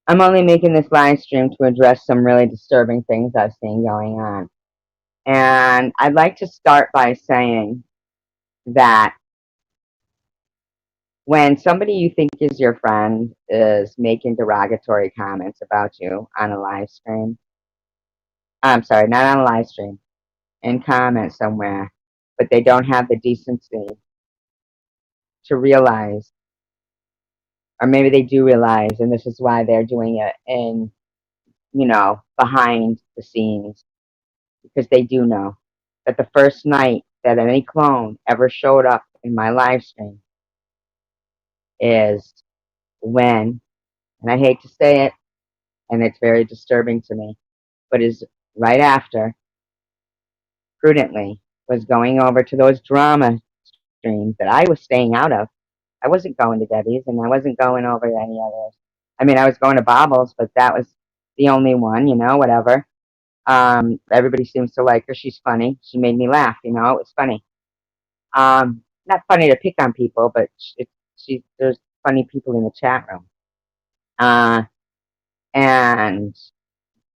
I'm only making this live stream to address some really disturbing things I've seen going on. And I'd like to start by saying that when somebody you think is your friend is making derogatory comments about you on a live stream, I'm sorry, not on a live stream, in comments somewhere, but they don't have the decency to realize, or maybe they do realize, and this is why they're doing it in, behind the scenes, because they do know that the first night that any clone ever showed up in my live stream is when, and I hate to say it, and it's very disturbing to me, but is right after, prudently, was going over to those drama streams that I was staying out of. I wasn't going to Debbie's, and I wasn't going over to any others. I mean, I was going to Bobbles, but that was the only one, whatever. Everybody seems to like her. She's funny. She made me laugh, it was funny. Not funny to pick on people, but there's funny people in the chat room. Uh, and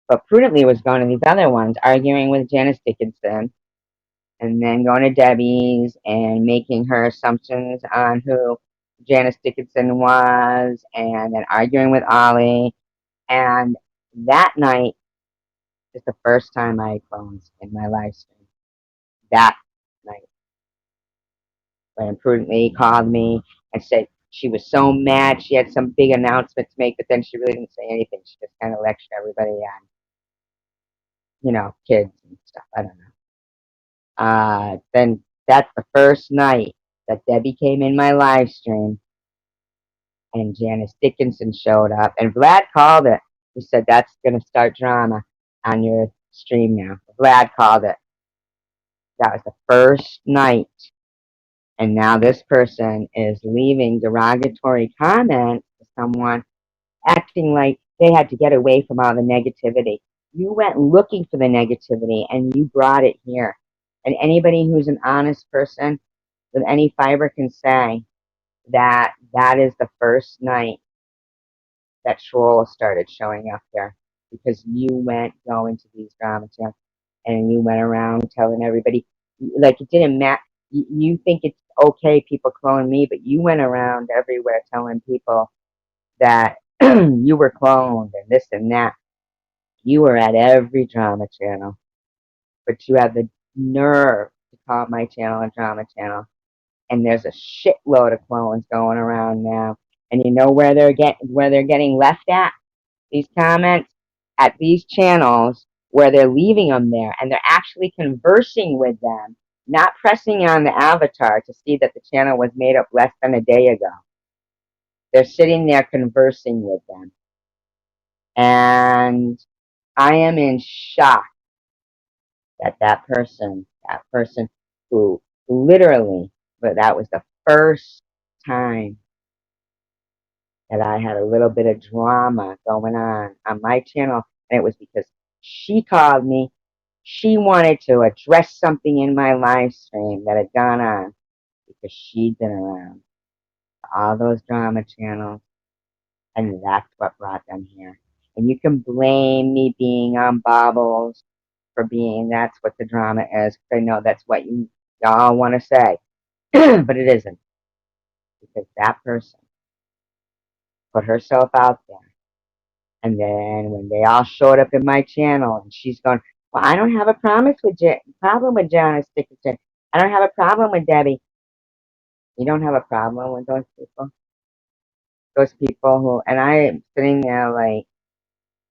but prudently was going to these other ones, arguing with Janice Dickinson, and then going to Debbie's and making her assumptions on who Janice Dickinson was, and then arguing with Ollie. And that night is the first time I had clones in my live stream. That night, when Prudently called me and said she was so mad, she had some big announcement to make, but then she really didn't say anything. She just kind of lectured everybody on, kids and stuff. I don't know. Then that's the first night that Debbie came in my live stream and Janice Dickinson showed up, and Vlad called it. He said, "That's going to start drama on your stream now." Vlad called it. That was the first night. And now this person is leaving derogatory comments to someone, acting like they had to get away from all the negativity. You went looking for the negativity and you brought it here. And anybody who's an honest person with any fiber can say that that is the first night that trolls started showing up there, because you went going to these drama channels and you went around telling everybody, like, it didn't matter. You think it's okay people clone me, but you went around everywhere telling people that you were cloned and this and that. You were at every drama channel, but you have the nerve to call my channel a drama channel. And there's a shitload of clones going around now. And you know where they're getting left at? These comments at these channels, where they're leaving them there and they're actually conversing with them, not pressing on the avatar to see that the channel was made up less than a day ago. They're sitting there conversing with them. And I am in shock that that person who literally, but that was the first time that I had a little bit of drama going on my channel, and it was because she called me. She wanted to address something in my live stream that had gone on, because she'd been around all those drama channels, and that's what brought them here. And you can blame me being on Bobbles for being that's what the drama is, because I know that's what y'all want to say, but it isn't, because that person put herself out there. And then when they all showed up in my channel, and she's going, "Well, I don't have a problem with Janice Dickinson. I don't have a problem with Debbie." You don't have a problem with those people? Those people who, and I am sitting there like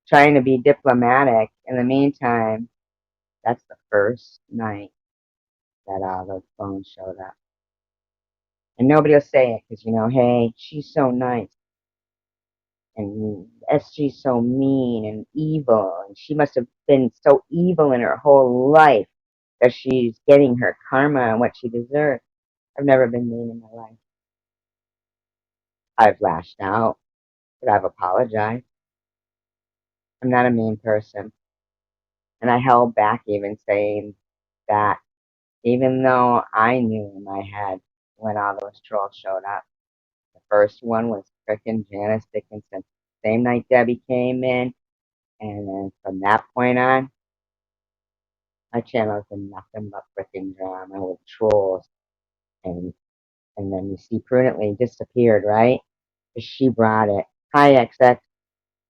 trying to be diplomatic. In the meantime, that's the first night that all those phones showed up. And nobody will say it because, hey, she's so nice. And SG's so mean and evil. And she must have been so evil in her whole life that she's getting her karma and what she deserves. I've never been mean in my life. I've lashed out, but I've apologized. I'm not a mean person. And I held back even saying that, even though I knew in my head when all those trolls showed up. The first one was frickin' Janice Dickinson. same night Debbie came in, and then from that point on, my channel's been nothing but freaking drama with trolls, and and then you see Prudently disappeared, right? 'Cause she brought it. Hi, XX.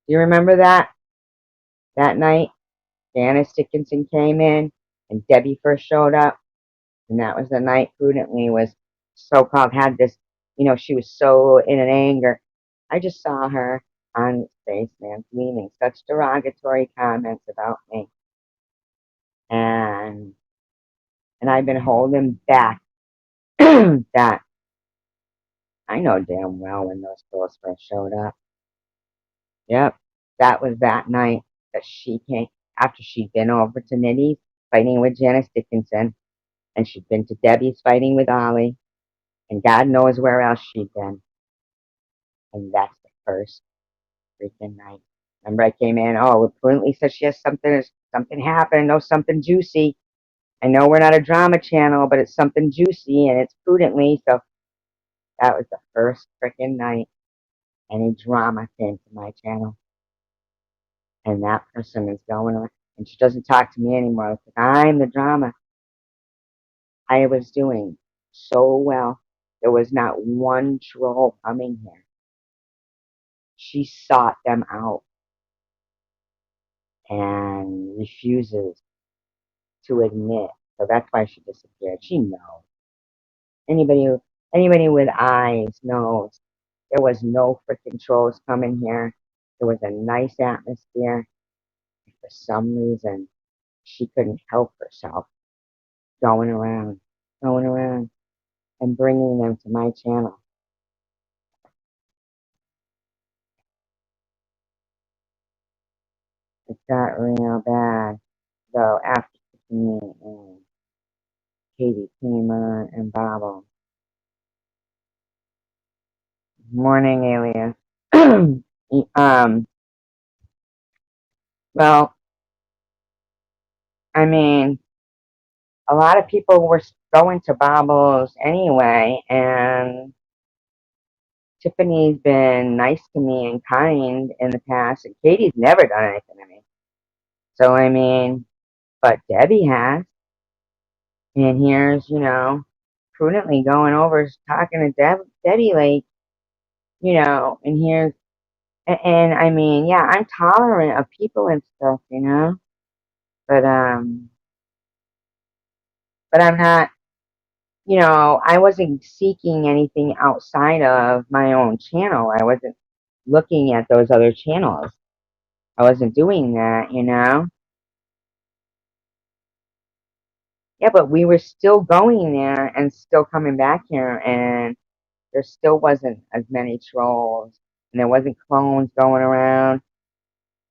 Do you remember that night? Janice Dickinson came in, and Debbie first showed up, and that was the night Prudently was so-called had this, she was so in an anger. I just saw her on Spaceman leaving such derogatory comments about me, and I've been holding back that I know damn well when those girls first showed up. Yep, that was that night that she came after she'd been over to Nitty's fighting with Janice Dickinson, and she'd been to Debbie's fighting with Ollie, and God knows where else she'd been. And that's the first freaking night. Remember, I came in. Oh, Prudently says she has something happened. Oh, something juicy. I know we're not a drama channel, but it's something juicy, and it's Prudently. So that was the first freaking night any drama came to my channel. And that person is going around, and she doesn't talk to me anymore because I'm the drama. I was doing so well. There was not one troll coming here. She sought them out and refuses to admit. So that's why she disappeared. She knows. Anybody with eyes knows there was no freaking trolls coming here. There was a nice atmosphere. For some reason, she couldn't help herself going around, and bringing them to my channel. It got real bad. So after me and Katie came on and Bobble. Morning, Alias. Well, I mean, a lot of people were going to Bobbles anyway, and Tiffany's been nice to me and kind in the past, and Katie's never done anything to me. So, I mean, but Debbie has. And here's, Prudently going over, talking to Debbie, like, and here's, and I mean, yeah, I'm tolerant of people and stuff, but, I'm not, I wasn't seeking anything outside of my own channel. I wasn't looking at those other channels. I wasn't doing that. Yeah, but we were still going there and still coming back here, and there still wasn't as many trolls, and there wasn't clones going around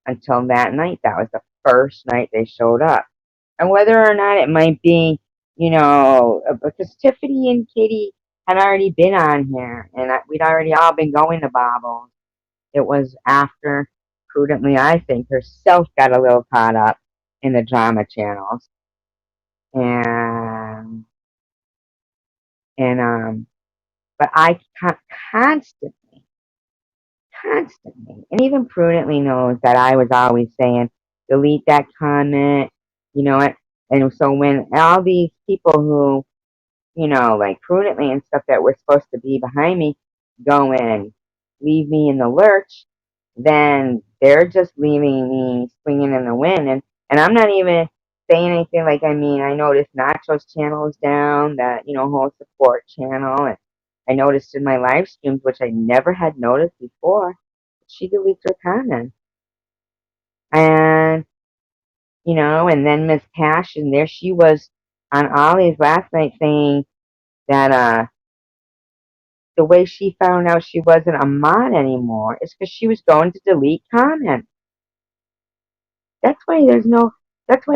until that night. That was the first night they showed up. And whether or not it might be, because Tiffany and Katie had already been on here, and we'd already all been going to Bobbles. It was after Prudently, I think, herself got a little caught up in the drama channels. And, but I constantly, and even Prudently knows that I was always saying, delete that comment, it. And so when all these people who, like Prudently and stuff that were supposed to be behind me go and leave me in the lurch, then they're just leaving me swinging in the wind. And I'm not even saying anything like, I mean, I noticed Nacho's channel is down, that, whole support channel. And I noticed in my live streams, which I never had noticed before, she deletes her comments. And, and then Miss Passion, there she was on Ollie's last night saying that the way she found out she wasn't a mod anymore is because she was going to delete comments. That's why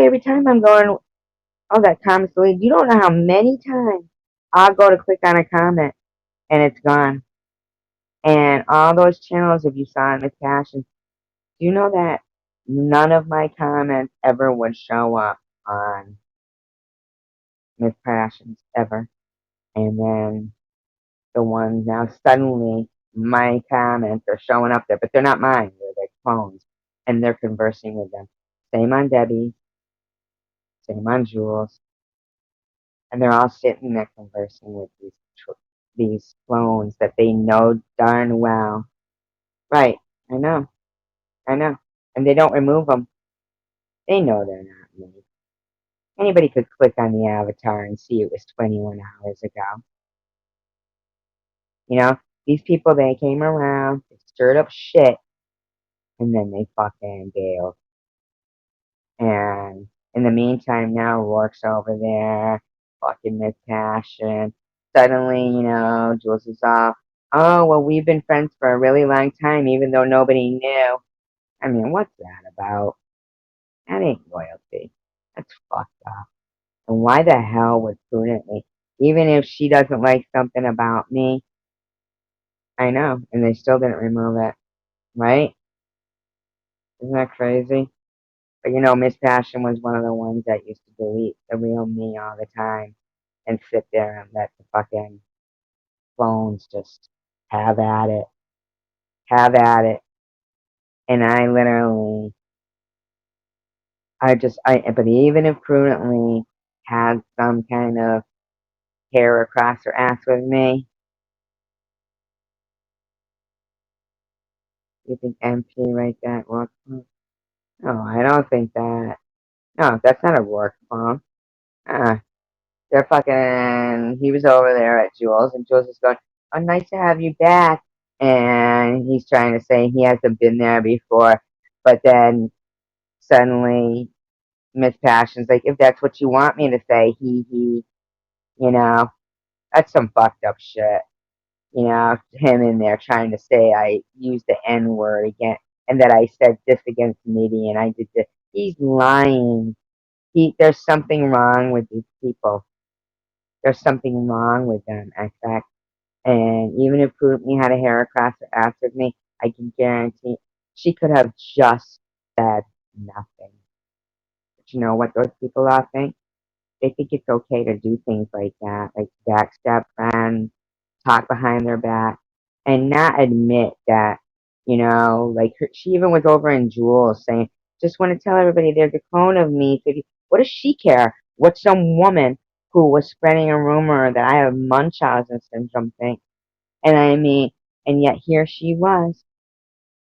every time I'm going, oh, that comment's deleted. You don't know how many times I'll go to click on a comment and it's gone. And all those channels, if you saw in Miss Passion, do you know that none of my comments ever would show up on Miss Passions ever? And then the ones now suddenly my comments are showing up there, but they're not mine. They're their clones, and they're conversing with them. Same on Debbie, same on Jules, and they're all sitting there conversing with these clones that they know darn well. Right? I know, I know, and they don't remove them. They know they're not me. Anybody could click on the avatar and see it was 21 hours ago. You know, these people, they came around, they stirred up shit, and then they fucking bailed. And in the meantime, now Rourke's over there, fucking Miss Passion. Suddenly, Jules is all, oh, well, we've been friends for a really long time, even though nobody knew. I mean, what's that about? That ain't loyalty. That's fucked up. And why the hell would prudently, even if she doesn't like something about me, I know, and they still didn't remove it, right? Isn't that crazy? But Miss Passion was one of the ones that used to delete the real me all the time and sit there and let the fucking phones just have at it, have at it. And I literally, but even if prudently had some kind of hair across her ass with me, you think MP right that work? No, I don't think that. No, that's not a work phone. Uh, they're fucking, he was over there at Jules, and Jules is going, oh, nice to have you back. And he's trying to say he hasn't been there before. But then suddenly, Miss Passion's like, if that's what you want me to say, you know, that's some fucked up shit. Him in there trying to say I used the N word again, and that I said this against Mitty, and I did this. He's lying. There's something wrong with these people. There's something wrong with them, in fact. And even if Prudently had a hair across her ass with me, I can guarantee she could have just said nothing. But you know what those people all think? They think it's okay to do things like that, like backstab friends, talk behind their back, and not admit that, like she even was over in Jules saying, just want to tell everybody there's a clone of me. So what does she care? What some woman who was spreading a rumor that I have Munchausen syndrome think? And I mean, and yet here she was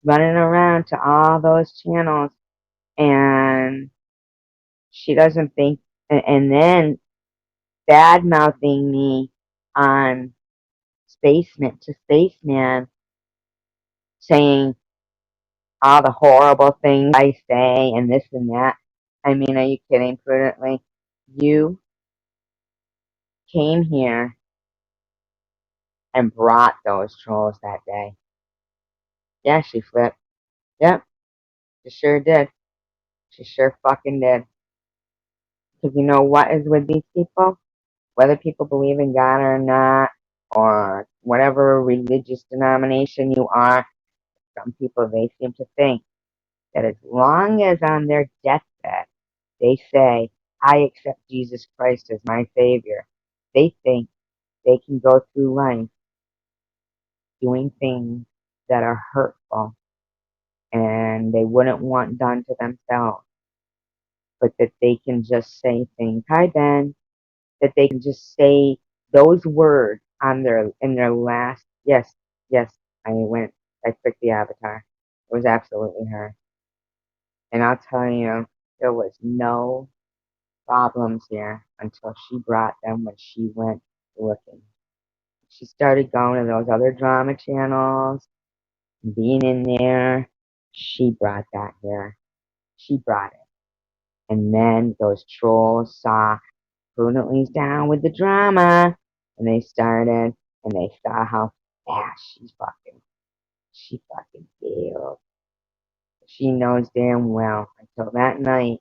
running around to all those channels, and she doesn't think, and then bad mouthing me on Spaceman to Spaceman, saying all the horrible things I say and this and that. I mean, are you kidding? Prudently, you came here and brought those trolls that day. Yeah, she flipped. Yep, she sure did. She sure fucking did. Because you know what is with these people? Whether people believe in God or not, or whatever religious denomination you are, some people, they seem to think that as long as on their deathbed they say, I accept Jesus Christ as my Savior, they think they can go through life doing things that are hurtful and they wouldn't want done to themselves, but that they can just say things. Hi, Ben. That they can just say those words on in their last. Yes, yes. I clicked the avatar. It was absolutely her. And I'll tell you, there was no problems here until she brought them when she went looking. She started going to those other drama channels, being in there. She brought that here. She brought it. And then those trolls saw Prudently's down with the drama, and they started, and they saw how fast she fucking failed. She knows damn well until that night.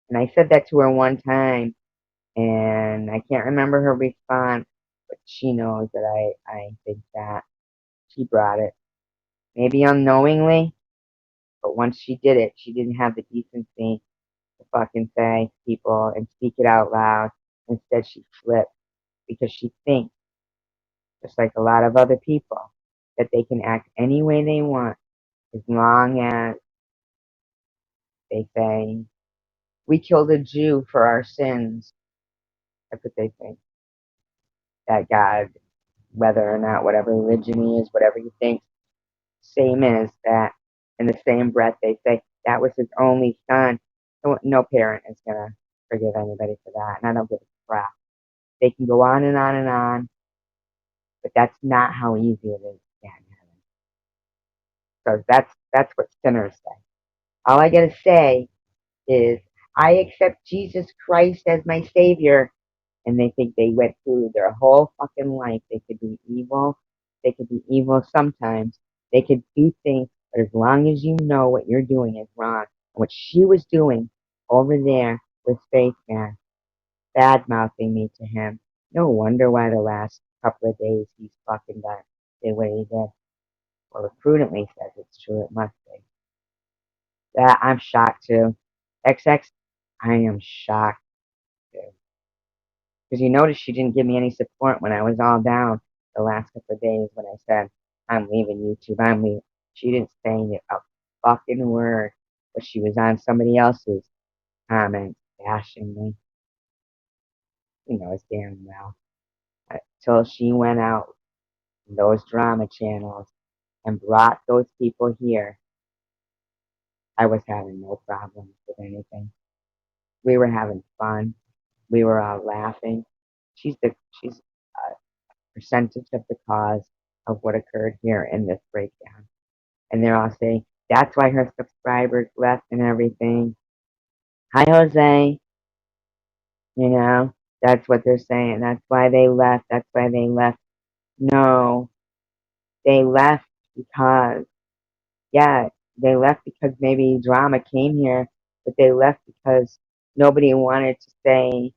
And I said that to her one time, and I can't remember her response, but she knows that I think that she brought it. Maybe unknowingly, but once she did it, she didn't have the decency to fucking say to people and speak it out loud. Instead, she flipped because she thinks, just like a lot of other people, that they can act any way they want as long as they say, we killed a Jew for our sins. That's what they think. That God, whether or not whatever religion he is, whatever he thinks, same as that. In the same breath, they say that was his only son. No parent is going to forgive anybody for that. And I don't give a crap. They can go on and on and on, but that's not how easy it is to get in heaven. So that's what sinners say. All I gotta say is I accept Jesus Christ as my savior, and they think they went through their whole fucking life. They could be evil. They could be evil sometimes. They could do things, but as long as you know what you're doing is wrong, and what she was doing over there with Faith Man, bad mouthing me to him. No wonder why the last couple of days he's fucking did what he did. Well, it prudently says it's true. It must be. That I'm shocked too. XX, I am shocked too. Because you notice she didn't give me any support when I was all down the last couple of days when I said, I'm leaving YouTube, I'm leaving. She didn't say a fucking word, but she was on somebody else's comments bashing me. You know, it's damn well. Until she went out in those drama channels and brought those people here, I was having no problems with anything. We were having fun. We were all laughing. She's a percentage of the cause of what occurred here in this breakdown. And they're all saying that's why her subscribers left and everything. Hi, Jose. You know, that's what they're saying. That's why they left. That's why they left. No, they left because, yeah, they left because maybe drama came here, but they left because nobody wanted to say,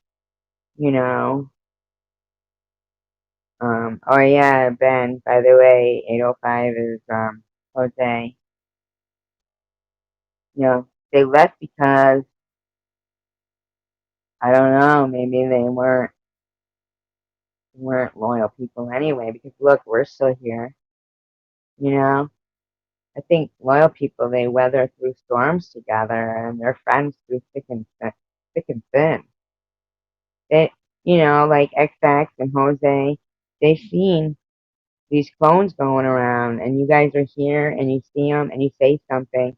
you know, oh yeah, Ben, by the way, 805 is, Jose. You know, they left because, I don't know, maybe they weren't loyal people anyway, because look, we're still here, you know? I think loyal people, they weather through storms together, and they're friends through thick and thin. They, you know, like XX and Jose, they've seen these clones going around, and you guys are here, and you see them, and you say something.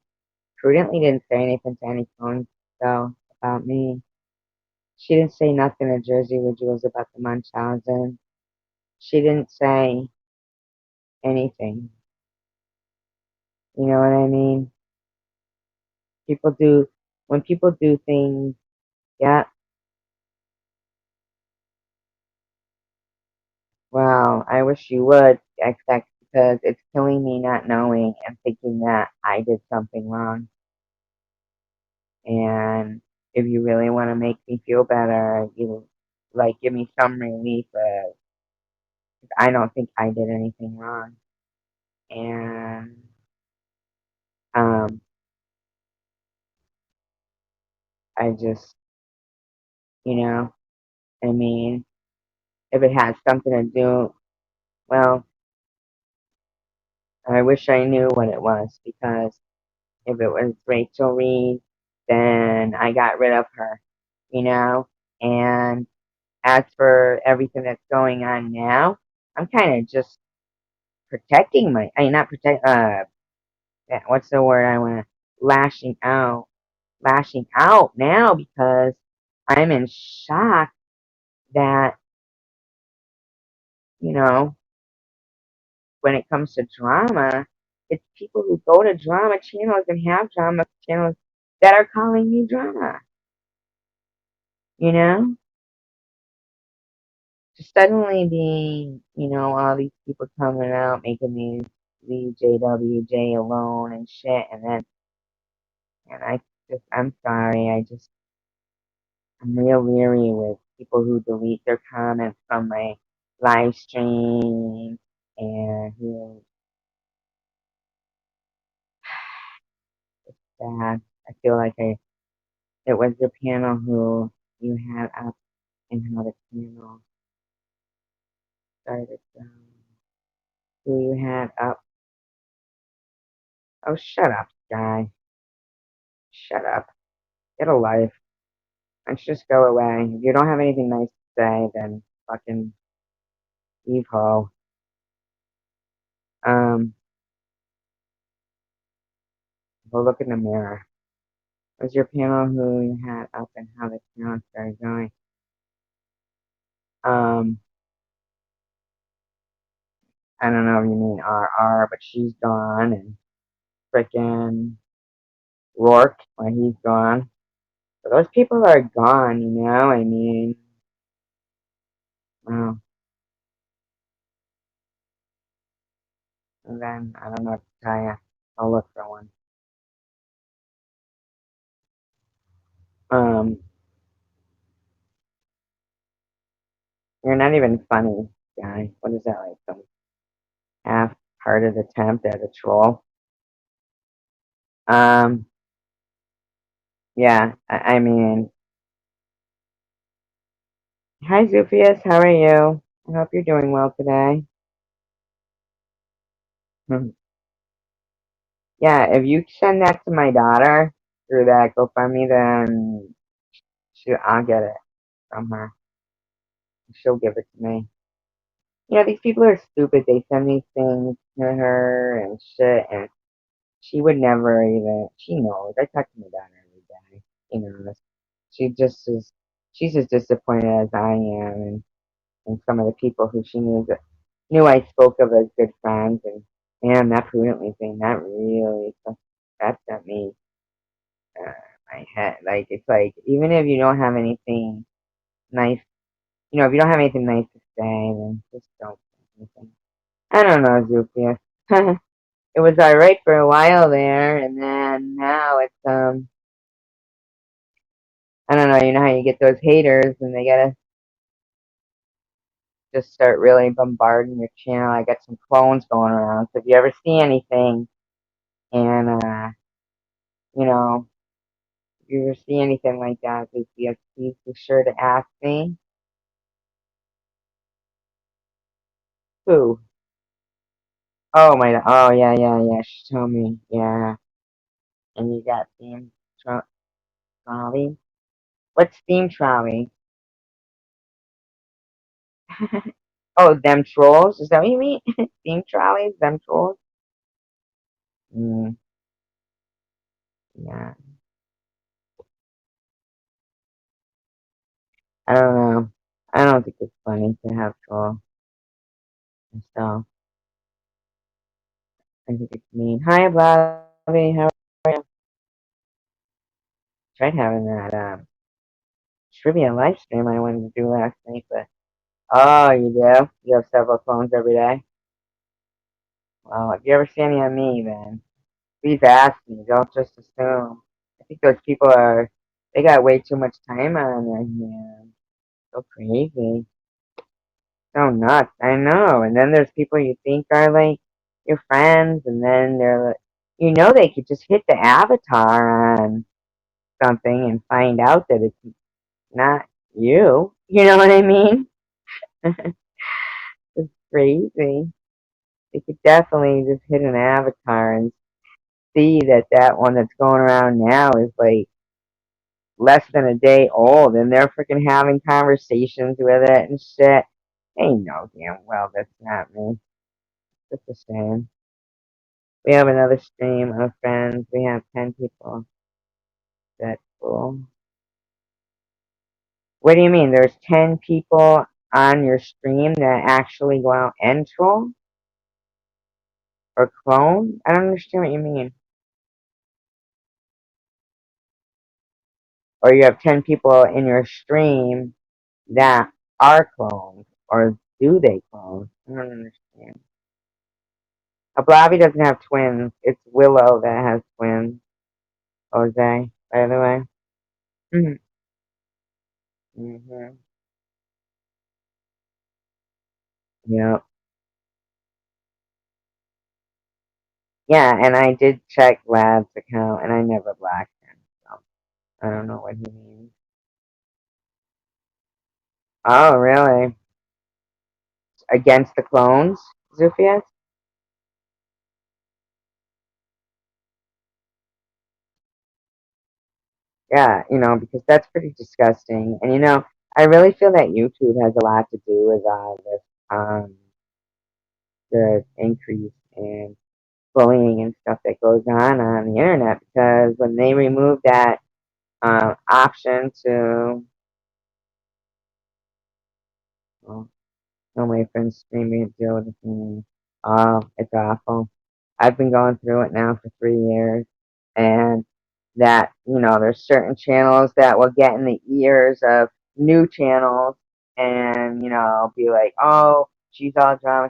Prudently didn't say anything to any clones, though, about me. She didn't say nothing to Jersey with Jules about the Munchausen. She didn't say anything. You know what I mean? People do, when people do things, yeah, well, I wish you would, XX, because it's killing me not knowing and thinking that I did something wrong. And if you really want to make me feel better, you like give me some relief. I don't think I did anything wrong. And um, I just, you know, I mean, if it has something to do, well, I wish I knew what it was, because if it was Rachel Reed, then I got rid of her, you know? And as for everything that's going on now, I'm kind of just protecting I mean, not protect, what's the word I want to, lashing out now, because I'm in shock that, you know, when it comes to drama, it's people who go to drama channels and have drama channels that are calling me drama, you know? To suddenly be, you know, all these people coming out making these leave JWJ alone and shit, and then, and I'm sorry, I'm real leery with people who delete their comments from my live stream, and who, sad. I feel like it was your panel who you had up, and how the panel started. who you had up. Oh, shut up, guy. Shut up. Get a life. Let's just go away. If you don't have anything nice to say, then fucking leave ho. Um, we'll look in the mirror. Was your panel who you had up and how the challenge started going? Um, I don't know if you mean RR, but she's gone, and frickin' Rourke, well, he's gone. So those people are gone, you know? I mean, well, and then I don't know what to tell you. I'll look for one. Um, you're not even funny, guy. What is that, like some half-hearted attempt at a troll? Um, yeah, I mean, hi, Zoofius, how are you? I hope you're doing well today. Yeah, if you send that to my daughter through that GoFundMe, then I'll get it from her. She'll give it to me. You know, these people are stupid. They send these things to her and shit, and she would never even. She knows. I talk to my daughter every day. You know, she just is. She's as disappointed as I am, and some of the people who she knew I spoke of as good friends, and man, that prudently thing, that really that's at me. Uh, my head. Like it's like even if you don't have anything nice, if you don't have anything nice to say, then just don't say anything. I don't know, Zufia. It was alright for a while there, and then now it's I don't know. You know how you get those haters, and they gotta just start really bombarding your channel. I got some clones going around, so if you ever see anything, and you know, if you ever see anything like that, Zufia, please be sure to ask me. Who? Oh my, oh yeah, yeah, yeah. She told me, yeah. And you got theme trolley. What's theme trolley? Oh, them trolls. Is that what you mean? Theme trolleys, them trolls. Mm, yeah, I don't know. I don't think it's funny to have trolls. So I think it's mean. Hi, Bobby. How are you? Tried having that trivia live stream I wanted to do last night, but oh, you do? You have several phones every day. Well, if you ever see any on me, then please ask me. Don't just assume. I think those people they got way too much time on their hands. So crazy. So nuts. I know. And then there's people you think are like your friends, and then they're like, they could just hit the avatar on something and find out that it's not you. You know what I mean? It's crazy. They could definitely just hit an avatar and see that that one that's going around now is like less than a day old, and they're freaking having conversations with it and shit. They know damn well that's not me. It's a shame. We have another stream of friends. We have 10 people. That's cool. What do you mean? There's 10 people on your stream that actually go out and troll or clone? I don't understand what you mean. Or you have 10 people in your stream that are clones, or do they clone? I don't understand. A Blobby doesn't have twins. It's Willow that has twins. Jose, by the way. Mm-hmm. Yep. Yeah, and I did check Lad's account, and I never blocked him, so I don't know what he means. Oh, really? Against the clones, Zufius? Yeah, because that's pretty disgusting. And I really feel that YouTube has a lot to do with all this, the increase in bullying and stuff that goes on the internet. Because when they removed that option to, well, no, my friend's screaming at deal with the thing. Oh, it's awful. I've been going through it now for 3 years, and that there's certain channels that will get in the ears of new channels, and be like, oh, she's all drama,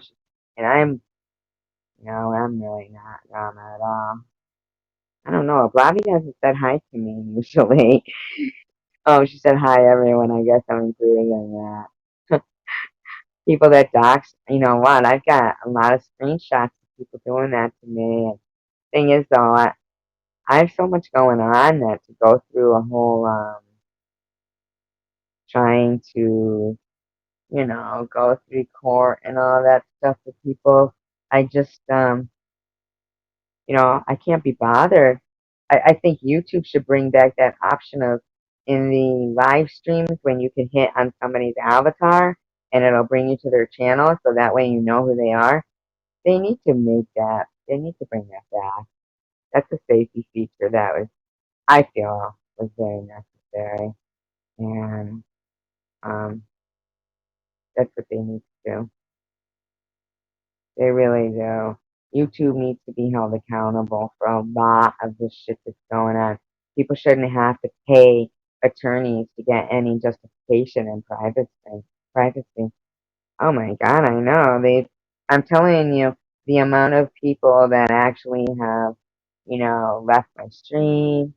and I'm really not drama at all. I don't know. Blobby hasn't said hi to me usually. Oh, she said hi everyone. I guess I'm including in that. People that dox, you know what? I've got a lot of screenshots of people doing that to me. And thing is, though, I have so much going on that to go through a whole trying to go through court and all that stuff with people. I just I can't be bothered. I think YouTube should bring back that option of in the live streams when you can hit on somebody's avatar and it'll bring you to their channel so that way you know who they are. They need to make that. They need to bring that back. That's a safety feature that I feel, was very necessary, and um, that's what they need to do. They really do. YouTube needs to be held accountable for a lot of this shit that's going on. People shouldn't have to pay attorneys to get any justification in privacy. Oh my God, I know. I'm telling you, the amount of people that actually have, left my stream,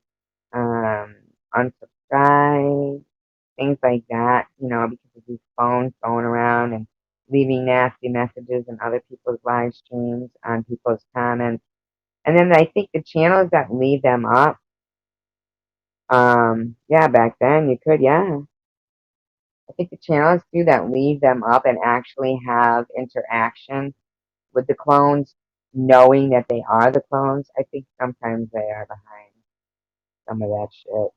um, unsubscribed, things like that, because of these phones going around and leaving nasty messages in other people's live streams on people's comments. And then I think the channels that leave them up, yeah, back then you could, yeah. I think the channels too that leave them up and actually have interaction with the clones, knowing that they are the clones, I think sometimes they are behind some of that shit.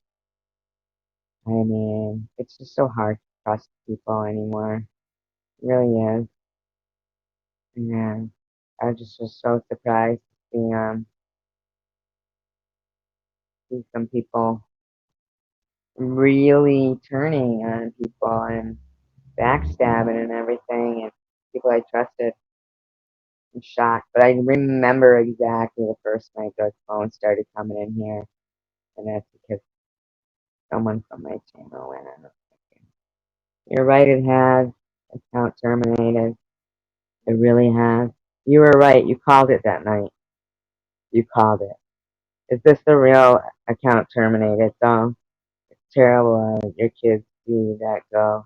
I mean, it's just so hard to trust people anymore. It really is. Yeah. I just was so surprised to see some people really turning on people and backstabbing and everything, and people I trusted. I'm shocked, but I remember exactly the first night those phones started coming in here, and that's because someone from my channel went on. You're right, it has. Account terminated. It really has. You were right. You called it that night. You called it. Is this the real account terminated, though? It's terrible. Your kids see that go.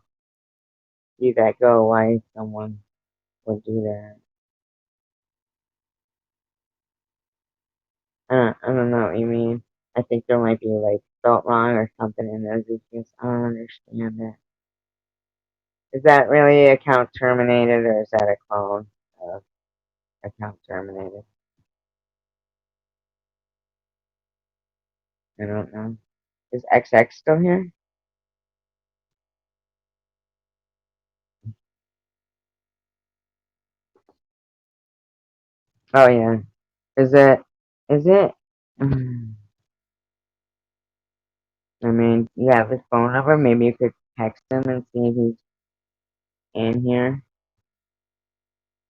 Why someone would do that? I don't know what you mean. I think there might be like spelt wrong or something in those issues. I don't understand that. Is that really account terminated or is that a clone of account terminated? I don't know. Is XX still here? Oh yeah. Is it? Is it? I mean, you have his phone number. Maybe you could text him and see if he's in here.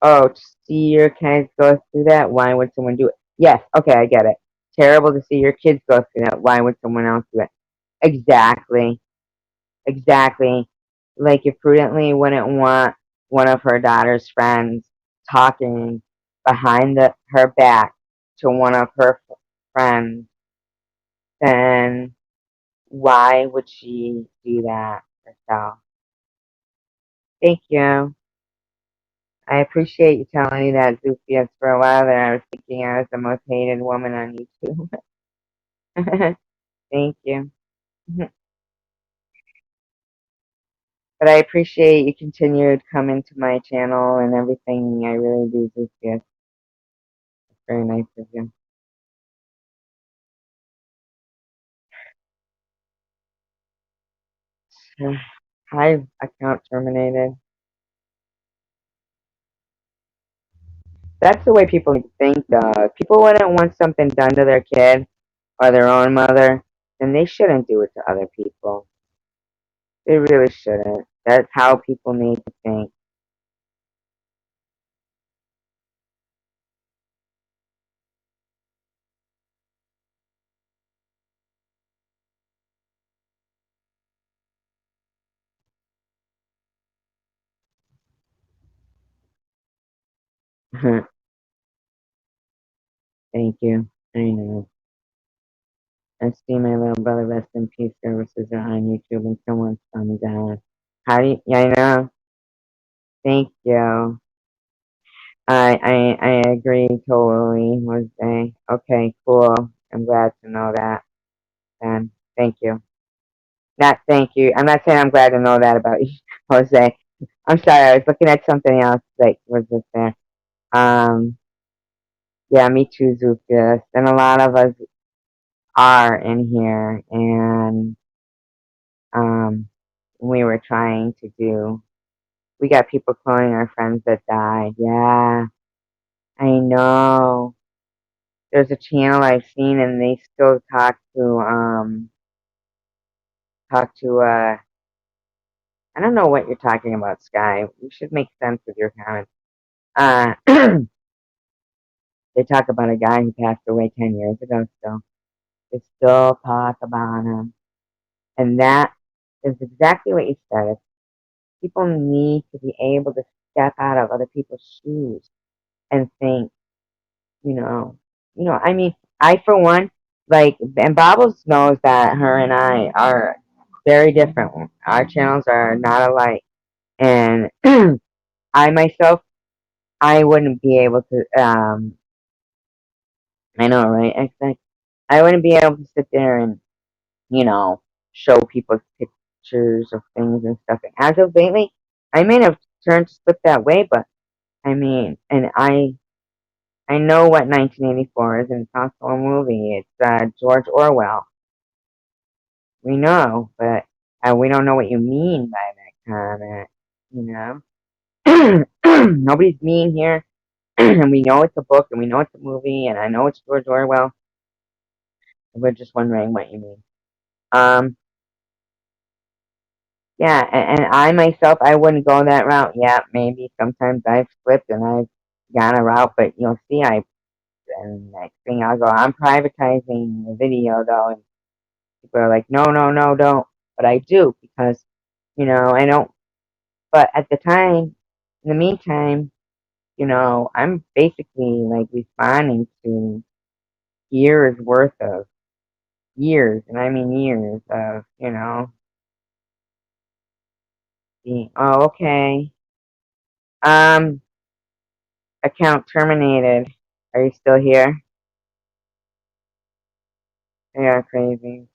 Oh, to see your kids go through that? Why would someone do it? Yes, okay, I get it. Terrible to see your kids go through that. Why would someone else do it? Exactly. Exactly. Like, if Prudently wouldn't want one of her daughter's friends talking behind her back to one of her friends, then why would she do that herself? Thank you. I appreciate you telling me that, Zufius. For a while there, I was thinking I was the most hated woman on YouTube. Thank you. But I appreciate you continued coming to my channel and everything. I really do, Zufius. It's very nice of you. Hi, account terminated. That's the way people think, though. If people wouldn't want something done to their kid or their own mother, then they shouldn't do it to other people. They really shouldn't. That's how people need to think. Thank you. I know. I see my little brother rest in peace services are on YouTube and someone's thumbs down. How do you, yeah, I know. Thank you. I agree totally, Jose. Okay, cool. I'm glad to know that. And thank you. Not thank you. I'm not saying I'm glad to know that about you, Jose. I'm sorry, I was looking at something else that was just there. Um, yeah, me too, Zufius. And a lot of us are in here, and we were trying to do. We got people calling our friends that died. Yeah, I know. There's a channel I've seen, and they still talk to. I don't know what you're talking about, Sky. You should make sense with your comments. Uh, they talk about a guy who passed away 10 years ago. Still, they still talk about him, and that is exactly what you said. People need to be able to step out of other people's shoes and think, you know, I mean, I for one, like, and Bobbles knows that her and I are very different. Our channels are not alike, and I myself, I wouldn't be able to. I know, right? I wouldn't be able to sit there and you know show people pictures of things and stuff. And as of lately, I may have turned to slip that way, but I mean, and I know what 1984 is, and it's also a movie. It's George Orwell. We know, but we don't know what you mean by that comment. Nobody's mean here, and we know it's a book, and we know it's a movie, and I know it's George Orwell. And we're just wondering what you mean. Um, yeah, and I myself, I wouldn't go that route. Yeah, maybe sometimes I've slipped and I've gone a route, but you'll see, and next thing I'll go, I'm privatizing the video though, and people are like, no, no, no, don't. But I do because, I don't. But at the time, in the meantime, I'm basically like responding to years worth of years, and I mean years of, being, oh, okay. Um, account terminated. Are you still here? They are crazy.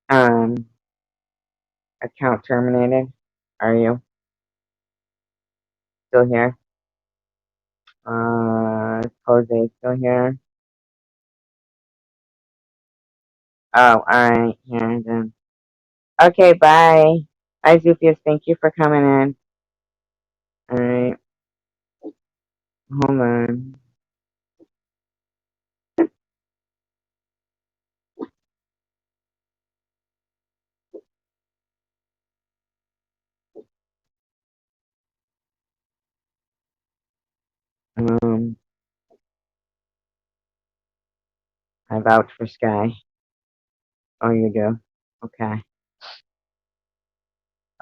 Um, account terminated. Are you still here? Is Jose still here? Oh, alright, yeah, then. Okay, bye. Bye, Zufius. Thank you for coming in. Alright, hold on. Um, I vouch for Sky. Oh, you do? Okay.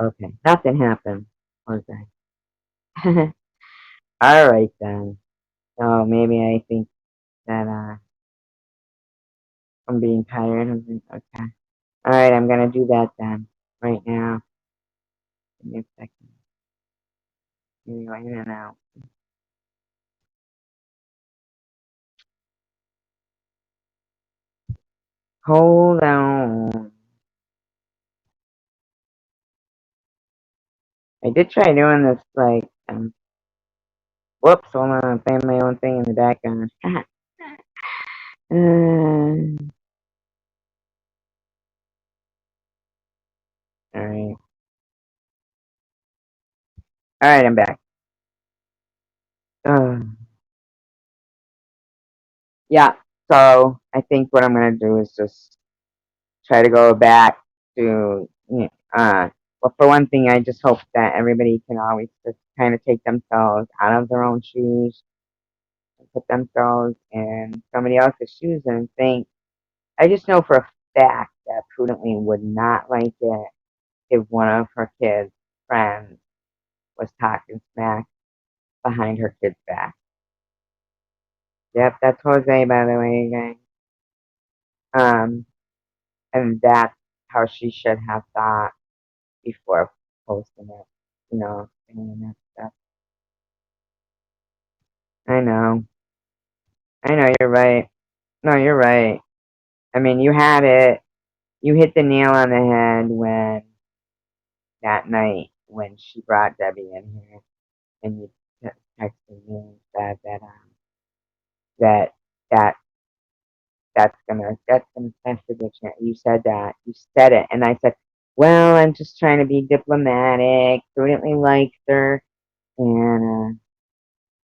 Okay. Nothing happened. Okay. Alright then. So maybe I think that I'm being tired. Okay. Alright, I'm gonna do that then. Right now. Give me a second. Maybe go in and out. Hold on. I did try doing this like whoops, hold on, I'm playing my own thing in the background. All right. All right, I'm back. Uh, yeah, so I think what I'm going to do is just try to go back to, well, for one thing, I just hope that everybody can always just kind of take themselves out of their own shoes and put themselves in somebody else's shoes and think. I just know for a fact that Prudently would not like it if one of her kids' friends was talking smack behind her kid's back. Yep, that's Jose, by the way, guys. Um, and that's how she should have thought before posting it, saying that stuff. I know. I know, you're right. No, you're right. I mean, you had it. You hit the nail on the head when that night when she brought Debbie in here and you texted me and said that that that's gonna test the chance. You said that. You said it, and I said, well, I'm just trying to be diplomatic. Prudently likes her, and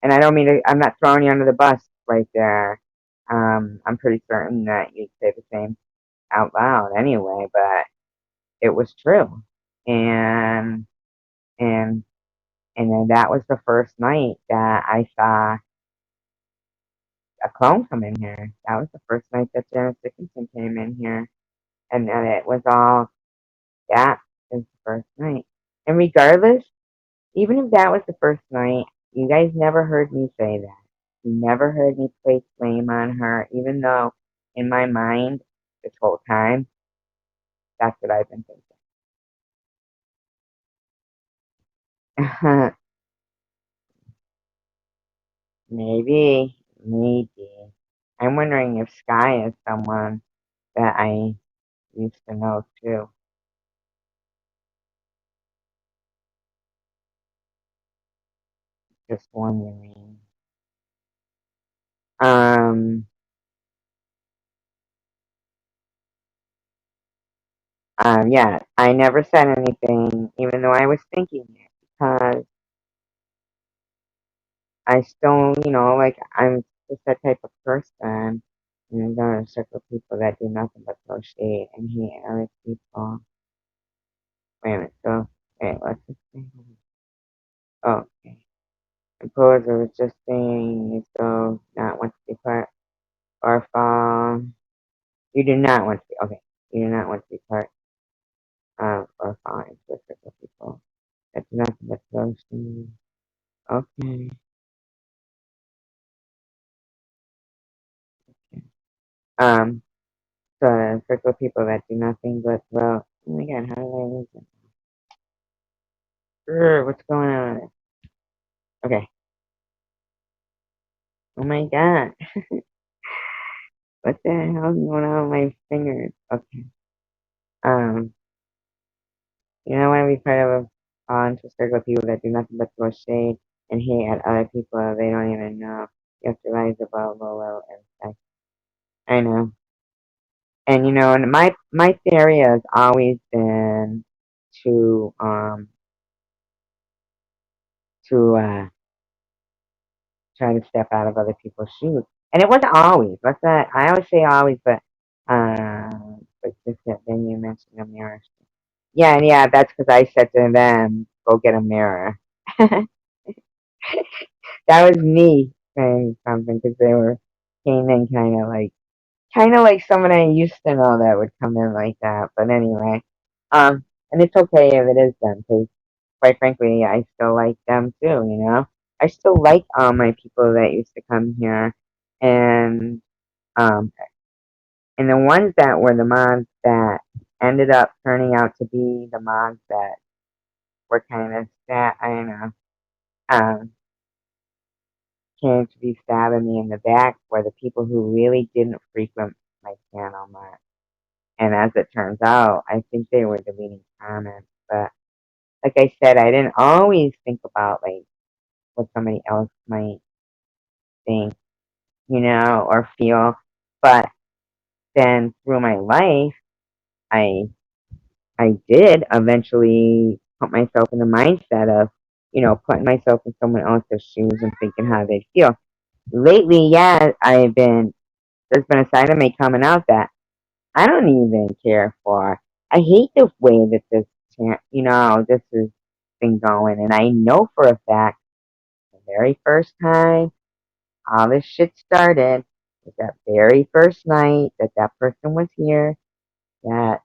I don't mean to. I'm not throwing you under the bus right there. I'm pretty certain that you'd say the same out loud anyway, but it was true, and and and then that was the first night that I saw a clone come in here. That was the first night that Janice Dickinson came in here, and then it was all that is the first night. And regardless, even if that was the first night, you guys never heard me say that. You never heard me place blame on her, even though in my mind this whole time, that's what I've been thinking. Maybe, maybe. I'm wondering if Sky is someone that I used to know too. Just wondering. Um, yeah, I never said anything, even though I was thinking it, because I still, like, I'm just that type of person. And I'm going to circle people that do nothing but throw shade and hate other people. Wait a minute, so, wait, let's just see. Oh, okay. Composer was just saying, so, not want to be part or fall. You do not want to be, okay. You do not want to be part of or fall into a circle of people that do nothing but throw shade. Okay. Um, so, a circle of people that do nothing but throw. Oh my god, how did I lose it? What's going on? Okay. Oh my god. What the hell's going on with my fingers? Okay. Um, you don't want to be part of a onto circle of people that do nothing but throw shade and hate at other people they don't even know. You have to rise above low and sex. I know. And and my theory has always been to to try to step out of other people's shoes. And it wasn't always. Let's not. I always say always, but just that then you mentioned a mirror. Yeah, and yeah, that's because I said to them, "Go get a mirror." That was me saying something because they were came in kind of like someone I used to know that would come in like that. But anyway, and it's okay if it is them because quite frankly, I still like them too. I still like all my people that used to come here, and um, and the ones that were the moms that ended up turning out to be the moms that were kind of sad. I don't know. Um, came to be stabbing me in the back were the people who really didn't frequent my channel much. And as it turns out, I think they were deleting comments. But like I said, I didn't always think about like what somebody else might think, or feel. But then through my life, I I did eventually put myself in the mindset of, putting myself in someone else's shoes and thinking how they feel. Lately, yeah, there's been a side of me coming out that I don't even care for. I hate the way that this has been going, and I know for a fact the very first time all this shit started was that very first night that that person was here. That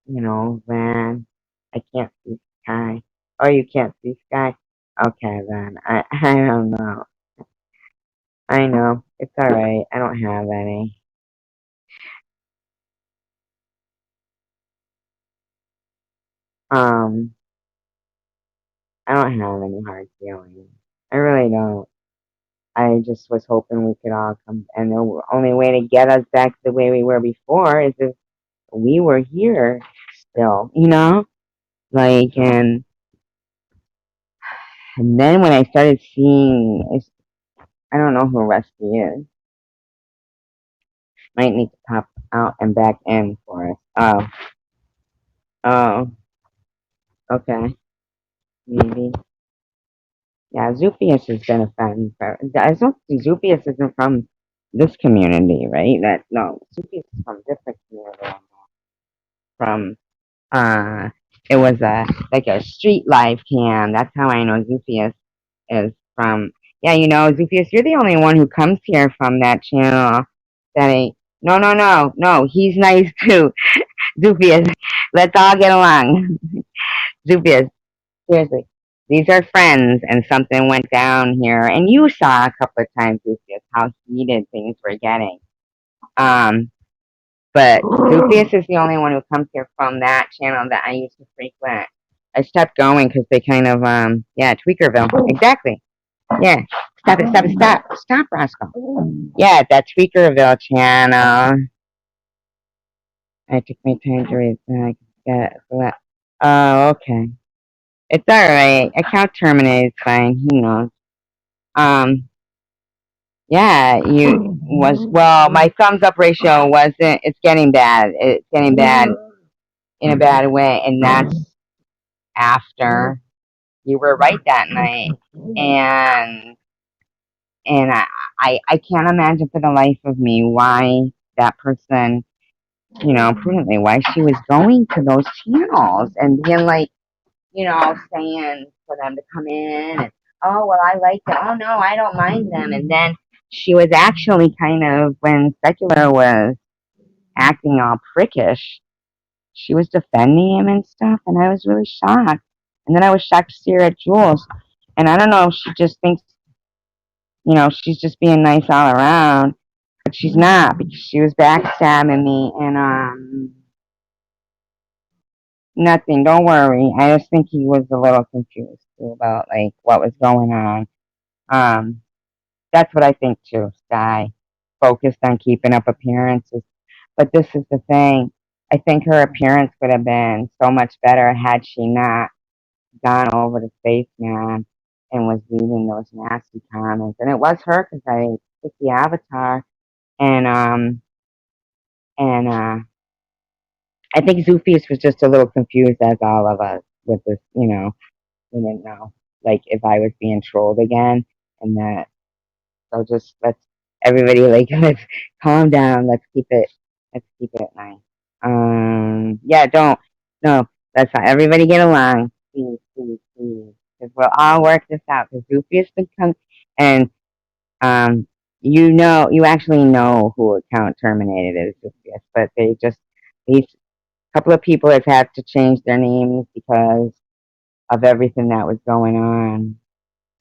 when I can't see sky. Oh, you can't see sky? Okay, then I don't know. I know it's all right. I don't have any. Um, I don't have any hard feelings. I really don't. I just was hoping we could all come, and the only way to get us back to the way we were before is if we were here still, like, and then when I started seeing, I don't know who Rusty is. Might need to pop out and back in for us. Oh, okay, maybe. Yeah, Zupius has been a friend. I don't think Zupius isn't from this community, right? No, Zupius is from a different community. From uh, it was like a street live cam. That's how I know Zupius is from. Yeah, Zupius, you're the only one who comes here from that channel. That ain't. No, no, no, no. He's nice too. Zupius, let's all get along. Zupius, seriously. These are friends, and something went down here, and you saw a couple of times, Zupius, how heated things were getting. Um, but Zupius is the only one who comes here from that channel that I used to frequent. I stopped going because they kind of, yeah, Tweakerville. Exactly. Yeah. Stop it, stop it, stop. Stop, Roscoe. Yeah, that Tweakerville channel. I took my time to read that. Oh, okay. It's alright. Account terminated, it's fine. He knows. Um, yeah, my thumbs up ratio wasn't, it's getting bad. It's getting bad in a bad way, and that's after you were right that night. And, I can't imagine for the life of me why that person, prudently, why she was going to those channels and being like, saying for them to come in and, oh, well, I like them. Oh, no, I don't mind them. And then she was actually kind of, when Secular was acting all prickish, she was defending him and stuff. And I was really shocked. And then I was shocked to see her at Jules. And I don't know if she just thinks, she's just being nice all around. But she's not, because she was backstabbing me. And, nothing. Don't worry. I just think he was a little confused too about like what was going on. Um, that's what I think too. Sky focused on keeping up appearances, but this is the thing. I think her appearance would have been so much better had she not gone over to Spaceman and was leaving those nasty comments. And it was her because I took the avatar and and I think Zoofius was just a little confused as all of us with this, we didn't know, like, if I was being trolled again, and that, so just let's, everybody, like, let's calm down, let's keep it nice. Yeah, don't, no, let's not, everybody get along, please, please, please, because we'll all work this out, because Zoofius would come, and, you actually know who account terminated is Zoofius, but these couple of people have had to change their names because of everything that was going on.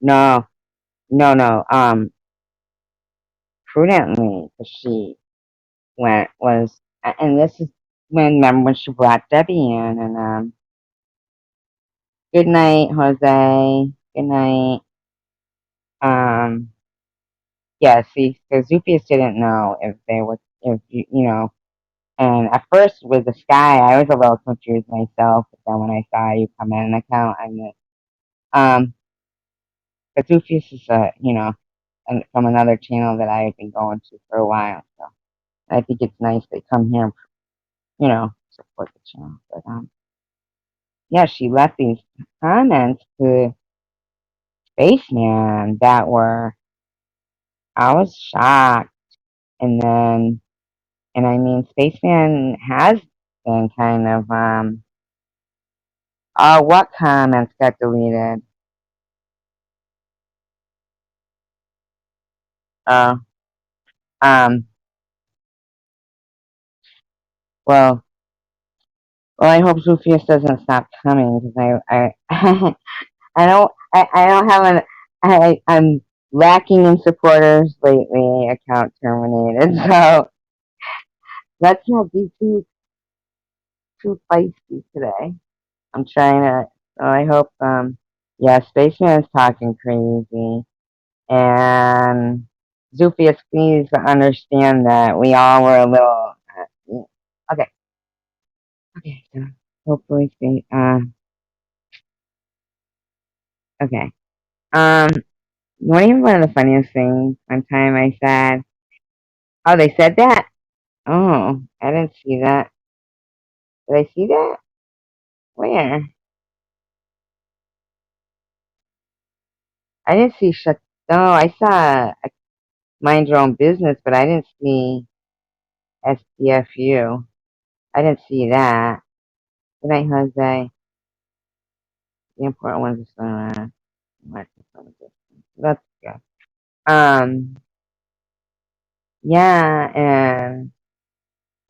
No, no, no. Prudently, 'cause she and this is remember when she brought Debbie in, and good night, Jose. Good night. Um, yeah. See, so Zupius didn't know if they were, if and at first with the sky, I was a little confused myself. But then when I saw you come in an account, I knew. But Zupius is and from another channel that I had been going to for a while. So I think it's nice they come here and, support the channel. But yeah, she left these comments to Spaceman that were, I was shocked. And then, and I mean, Spaceman has been kind of, what comments got deleted? Uh, um, well, well, I hope Zoofius doesn't stop coming because I don't have I'm lacking in supporters lately. Account terminated. So let's not be too feisty today. I'm trying to. So I hope. Yeah, Spaceman is talking crazy, and Zoofius, please understand that we all were a little. Okay. Okay. So hopefully, okay. Um. What even one of the funniest things? One time I said, "Oh, they said that." Oh, I didn't see that. Did I see that? Where? I didn't see shut. No, I saw mind your own business, but I didn't see SPFU. I didn't see that. Good night, Jose. The important ones are still around. That's good. Um, yeah, and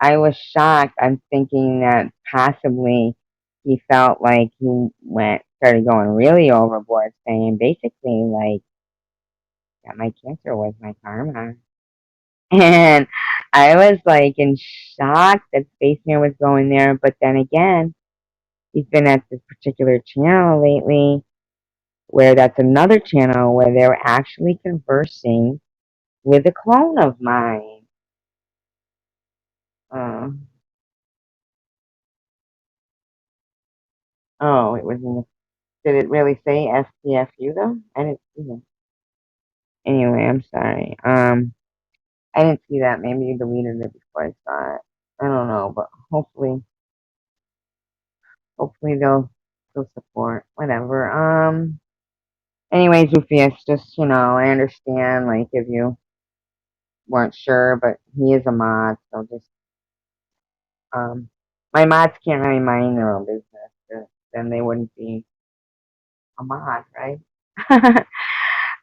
I was shocked. I'm thinking that possibly he felt like he started going really overboard, saying basically like that my cancer was my karma. And I was like in shock that Spaceman was going there. But then again, he's been at this particular channel lately where that's another channel where they're actually conversing with a clone of mine. Uh, oh, it was in the. Did it really say SPFU though? I didn't see that. Anyway, I'm sorry. I didn't see that. Maybe you deleted it before I saw it. I don't know, but hopefully they'll support whatever. Anyways, Rufius, just I understand like if you weren't sure, but he is a mod, so just um, my mods can't really mind their own business, 'cause then they wouldn't be a mod, right?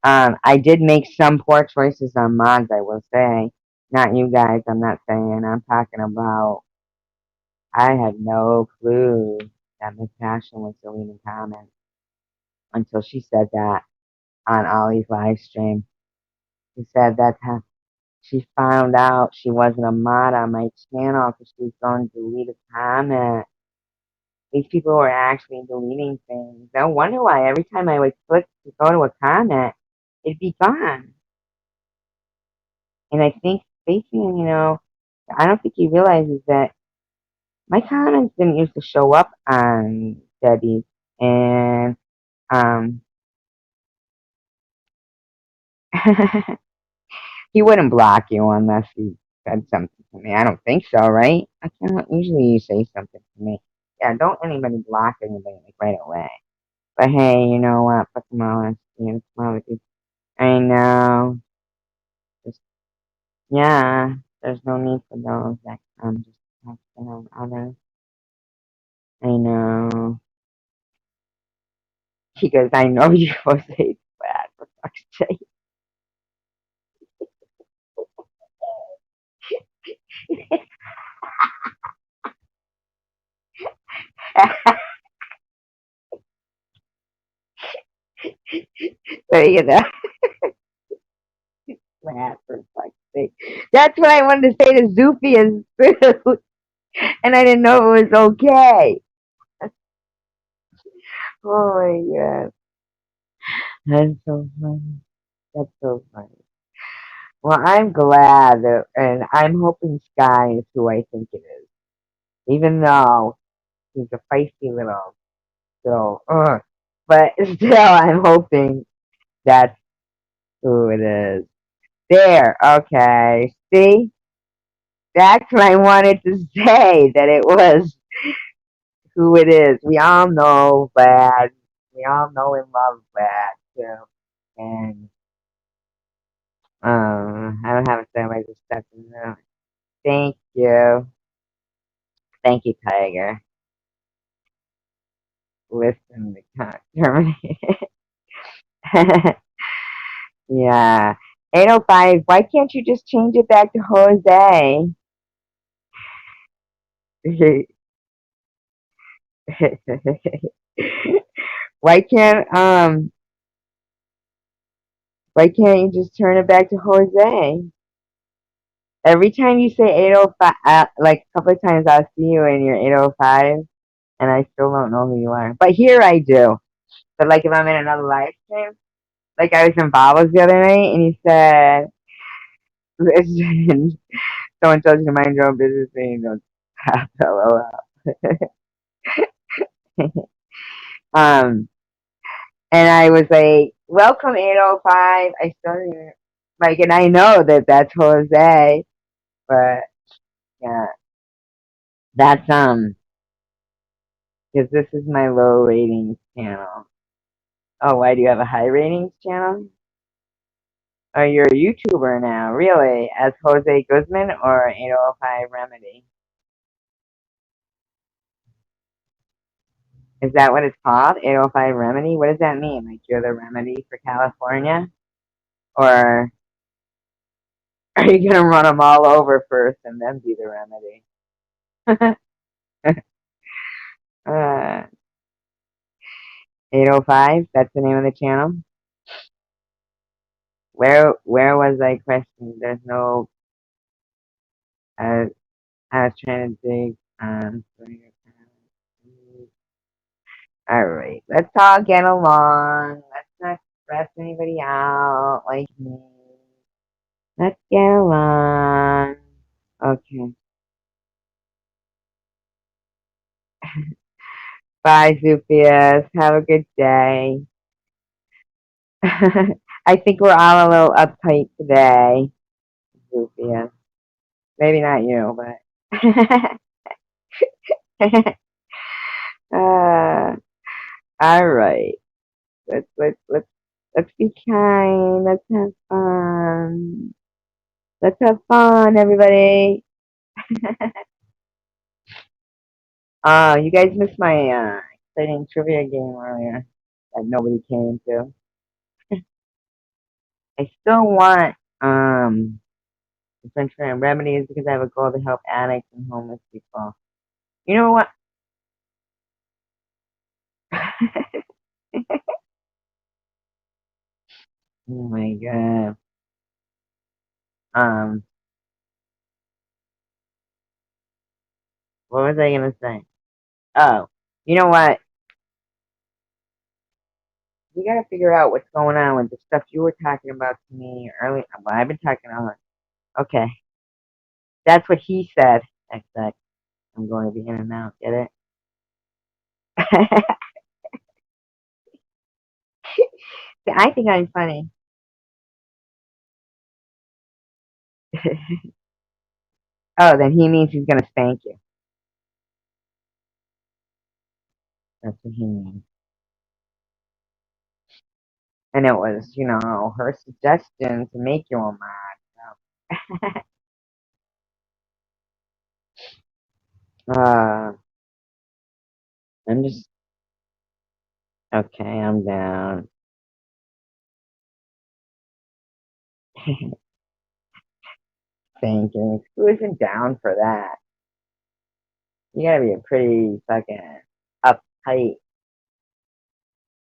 I did make some poor choices on mods, I will say. Not you guys, I'm not saying. I'm talking about I had no clue that Miss Passion was deleting comments until she said that on Ollie's live stream. She said that she found out she wasn't a mod on my channel because she was going to delete a comment. These people were actually deleting things. No wonder why every time I would click to go to a comment, it'd be gone. And I think Spaceman, I don't think he realizes that my comments didn't used to show up on Debbie. And um, he wouldn't block you unless he said something to me. I don't think so, right? I can't usually you say something to me. Yeah, don't anybody block anybody like right away. But hey, you know what? Fuck them all. I know. Just yeah. There's no need for those that just have to have others. I know. Because I know you will say it's bad for fuck's sake. So bad for fuck's sake. That's what I wanted to say to Zoofy and Sue, and I didn't know it was okay. Oh my god. That's so funny. That's so funny. Well, I'm glad that, and I'm hoping Sky is who I think it is. Even though he's a feisty little, but still, I'm hoping that who it is. There, okay. See? That's what I wanted to say, that it was who it is. We all know Vlad. We all know and love Vlad, too. And, I don't have a say my stuff in there. Thank you. Thank you, Tiger. Listen to Germany. Yeah. 805, why can't you just change it back to Jose? Why can't why can't you just turn it back to Jose? Every time you say 805, like a couple of times I'll see you in your 805 and I still don't know who you are. But here I do. But like if I'm in another live stream, like I was in Bob's the other night and he said, listen, someone tells you to mind your own business and you don't have to LOL. um, and I was like, welcome 805. I started, like, and I know that that's Jose, but yeah, that's, because this is my low ratings channel. Oh, why do you have a high ratings channel? Oh, you're a YouTuber now, really? As Jose Guzman or 805 Remedy? Is that what it's called? 805 Remedy? What does that mean? Like you're the remedy for California? Or are you gonna run them all over first and then be the remedy? uh, 805, that's the name of the channel. Where was I questioned? There's no, uh, I was trying to dig. Alright, let's all get along. Let's not stress anybody out like me. Let's get along. Okay. Bye, Zupias. Have a good day. I think we're all a little uptight today, Zupias. Maybe not you, but. All right. Let's be kind. Let's have fun. Let's have fun, everybody. You guys missed my exciting trivia game earlier that nobody came to. I still want the French Fry remedies because I have a goal to help addicts and homeless people. You know what? Oh my god. Um, what was I gonna say? Oh, you know what? We gotta figure out what's going on with the stuff you were talking about to me earlier. Well, I've been talking on. Okay, that's what he said. XX. I'm going to be in and out. Get it? I think I'm funny. Oh, then he means he's gonna spank you. That's what he means. And it was, her suggestion to make you a mod. So. I'm just okay. I'm down. Thinking, who isn't down for that? You gotta be a pretty fucking uptight.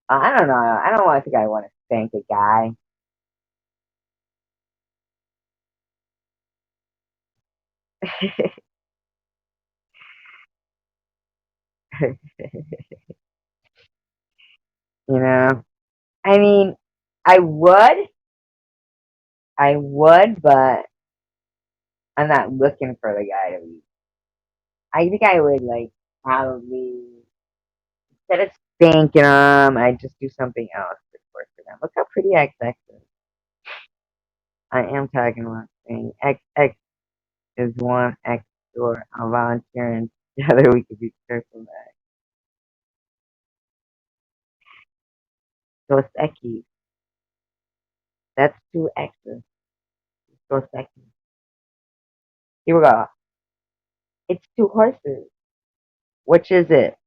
I don't know. I don't want to think I want to spank a guy. You know. I mean, I would, but I'm not looking for the guy to be. I think I would like probably instead of spanking him, I'd just do something else to torture them. Look how pretty XX is. I am talking about saying XX is one X or a volunteer and together we could be careful that. Dos Equis. That's two X's. Dos Equis. Here we go. It's two horses. Which is it,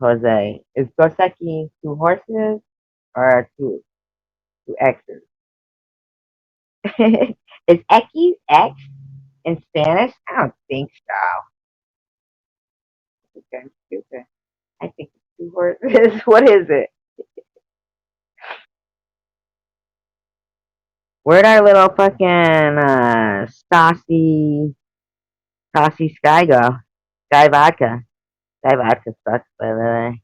Jose? Is Dos Equis two horses or two X's? Is Equis X in Spanish? I don't think so. Okay, stupid. I think it's two horses. What is it? Where'd our little fucking Stassi Sky go? Sky Vodka. Sky Vodka sucks, by the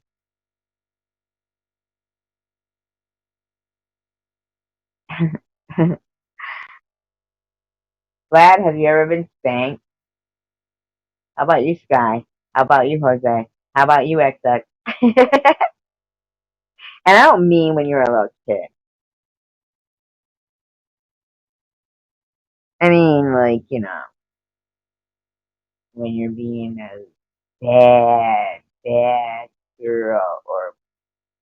way. Glad, have you ever been spanked? How about you, Sky? How about you, Jose? How about you, XX? And I don't mean when you're a little kid. I mean, like, when you're being a bad girl or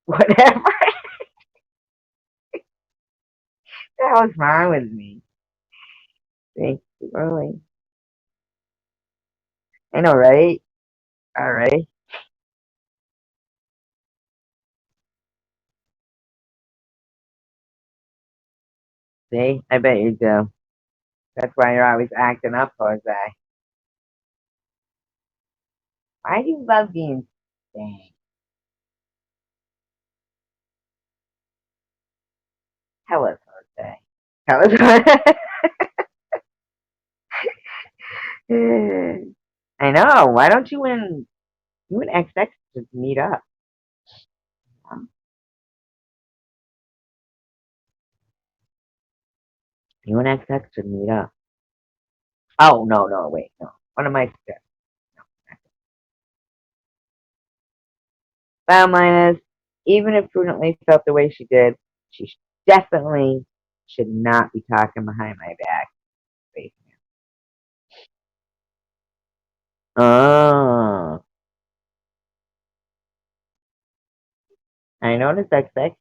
whatever. The hell's wrong with me? Thanks too early. I know, right? Alright. See? I bet you do. That's why you're always acting up, Jose. Why do you love being spanked? Tell us, Jose. Tell us. I know. Why don't you and XX just meet up? You and XX should meet up. Oh, no, no, wait, no. One of my steps. Bottom line is, even if Prudently felt the way she did, she definitely should not be talking behind my back. Oh, I noticed XX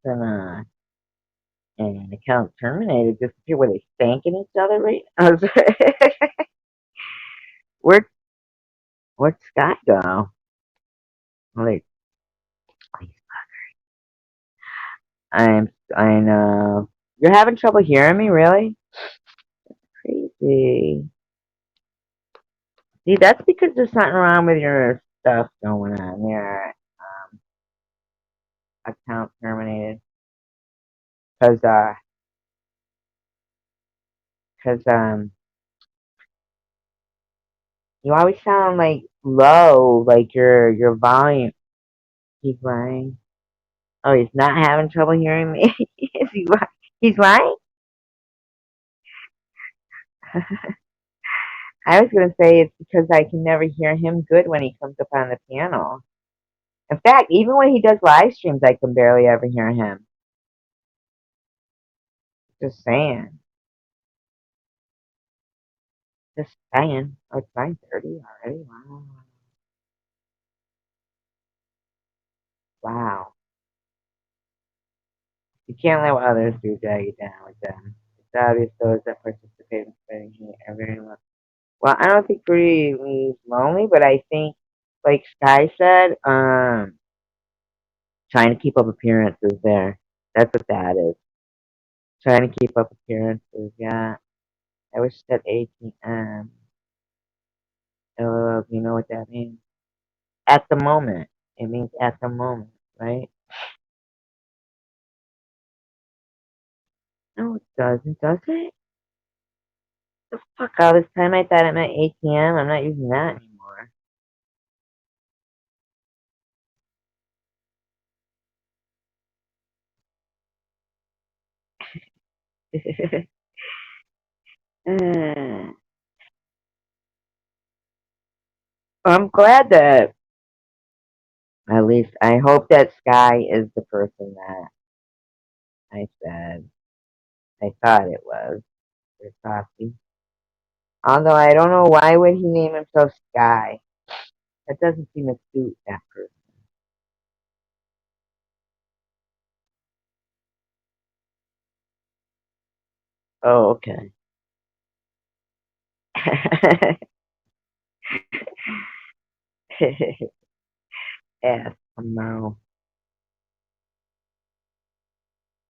and an account terminated disappear. Were they spanking each other right now? Where where'd Scott go? Well, I know. You're having trouble hearing me, really? Crazy. See, that's because there's something wrong with your stuff going on. Your account terminated. Cause you always sound like low, like your volume. He's lying. Oh, he's not having trouble hearing me. Is he? He's lying. I was gonna say it's because I can never hear him good when he comes up on the piano. In fact, even when he does live streams, I can barely ever hear him. Just saying. Just saying. Oh, it's 9:30 already. Wow. Wow. You can't let what others do drag you down with them. It's obvious those that participate in spreading hate are very lonely. Well, I don't think Rudy means lonely, but I think, like Sky said, trying to keep up appearances there. That's what that is. Trying to keep up appearances, yeah. I wish that ATM. LOL, you know what that means? At the moment. It means at the moment, right? No, it doesn't, does it? The fuck, all this time I thought it meant ATM. I'm not using that anymore. I'm glad that, at least, I hope that Sky is the person that I said I thought it was. It's saucy. Although I don't know why would he name himself Sky. That doesn't seem to suit that Oh, okay. Yes, no.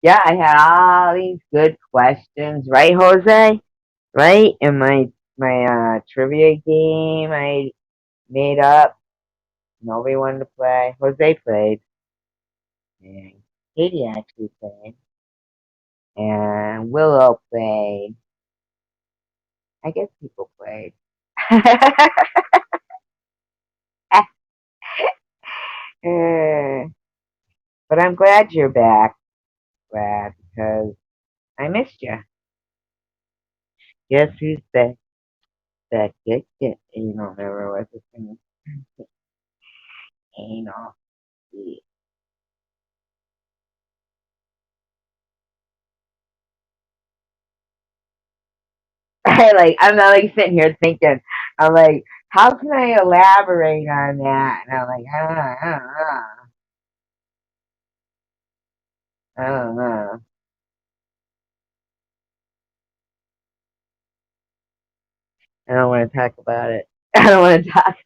Yeah, I had all these good questions, right, Jose? Right? In my trivia game I made up. Nobody wanted to play. Jose played. And Katie actually played. And Willow played. I guess people played. Uh, but I'm glad you're back, Brad, because I missed you. Guess who's back? Back, get, you know, remember what the thing, anal. I'm not like sitting here thinking, I'm like, how can I elaborate on that? And I'm like, I don't know. I don't want to talk about it. I don't want to talk.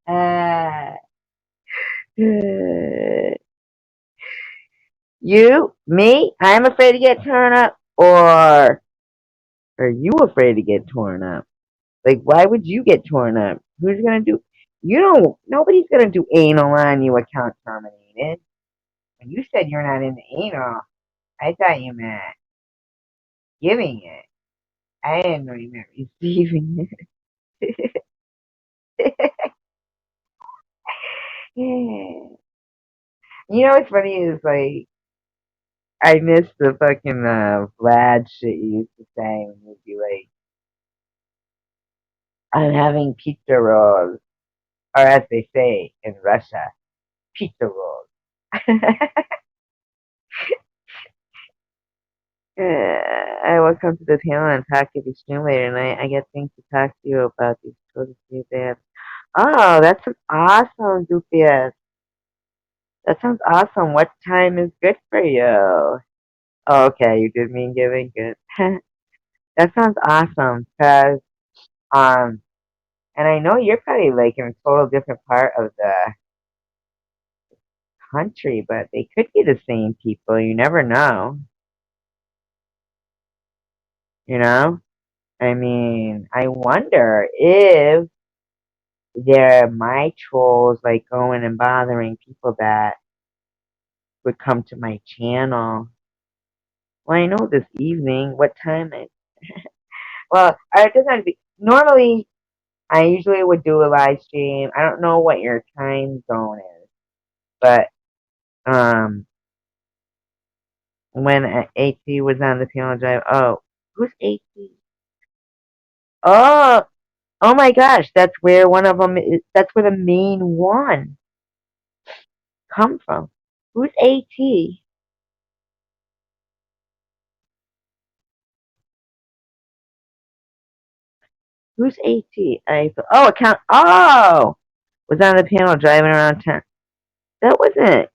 Uh, you, me, I'm afraid to get torn up, or are you afraid to get torn up? Like, why would you get torn up? Who's gonna do? You don't. Nobody's gonna do anal on you. Account terminated. When you said you're not into anal, I thought you meant giving it. I didn't know you meant receiving it. Yeah. You know what's funny is like I miss the fucking Vlad shit you used to say when you'd be like, "I'm having pizza rolls," or as they say in Russia, pizza rolls. I will come to the panel and talk to the stream later tonight. I get things to talk to you about these children. Oh, that sounds awesome, Dupius. That sounds awesome. What time is good for you? Oh, okay, you did mean giving good. That sounds awesome, cause um, and I know you're probably like in a total different part of the country, but they could be the same people. You never know, you know? I mean, I wonder if they're my trolls, like going and bothering people that would come to my channel. Well, I know this evening, what time it. Well, it doesn't have to be. Normally, I usually would do a live stream. I don't know what your time zone is, but um, when AT was on the piano drive, oh, who's AT? Oh, oh my gosh, that's where one of them is. That's where the main one come from. Who's AT? Who's AT? Oh, account. Oh, was on the piano driving around town. That wasn't.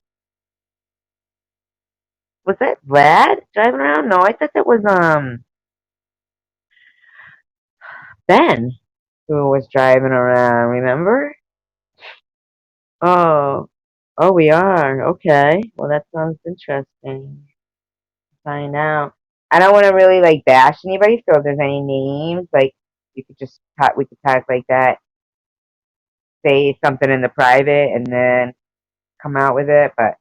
Was that Vlad driving around? No, I thought that was Ben who was driving around. Remember? Oh, oh, we are. Okay. Well, that sounds interesting. Find out. I don't want to really like bash anybody, so if there's any names, like you could just talk. We could talk like that. Say something in the private, and then come out with it. But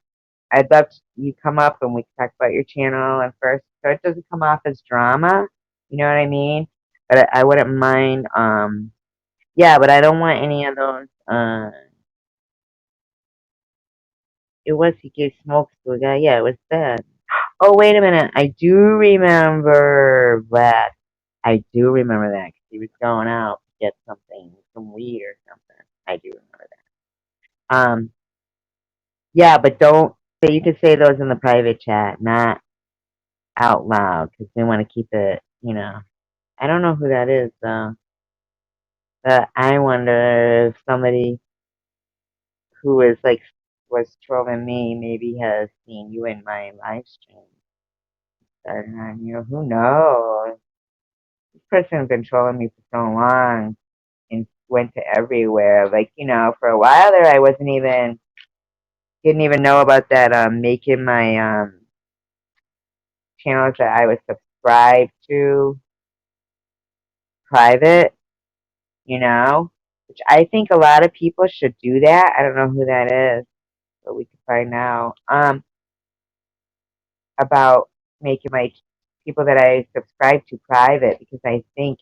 I'd love you come up and we can talk about your channel and first, so it doesn't come off as drama. You know what I mean? But I wouldn't mind. Yeah, but I don't want any of those. It was he gave smokes to a guy. Yeah, it was bad. Oh, wait a minute. I do remember that. I do remember that 'cause he was going out to get something, some weed or something. I do remember that. Yeah, but don't. So you could say those in the private chat, not out loud because we want to keep it, I don't know who that is though. But I wonder if somebody who is like was trolling me maybe has seen you in my live stream. Starting on you. Who knows? This person has been trolling me for so long and went to everywhere. Like, for a while there I wasn't even didn't even know about that making my channels that I was subscribed to private, which I think a lot of people should do that. I don't know who that is, but we can find out. About making my people that I subscribe to private because I think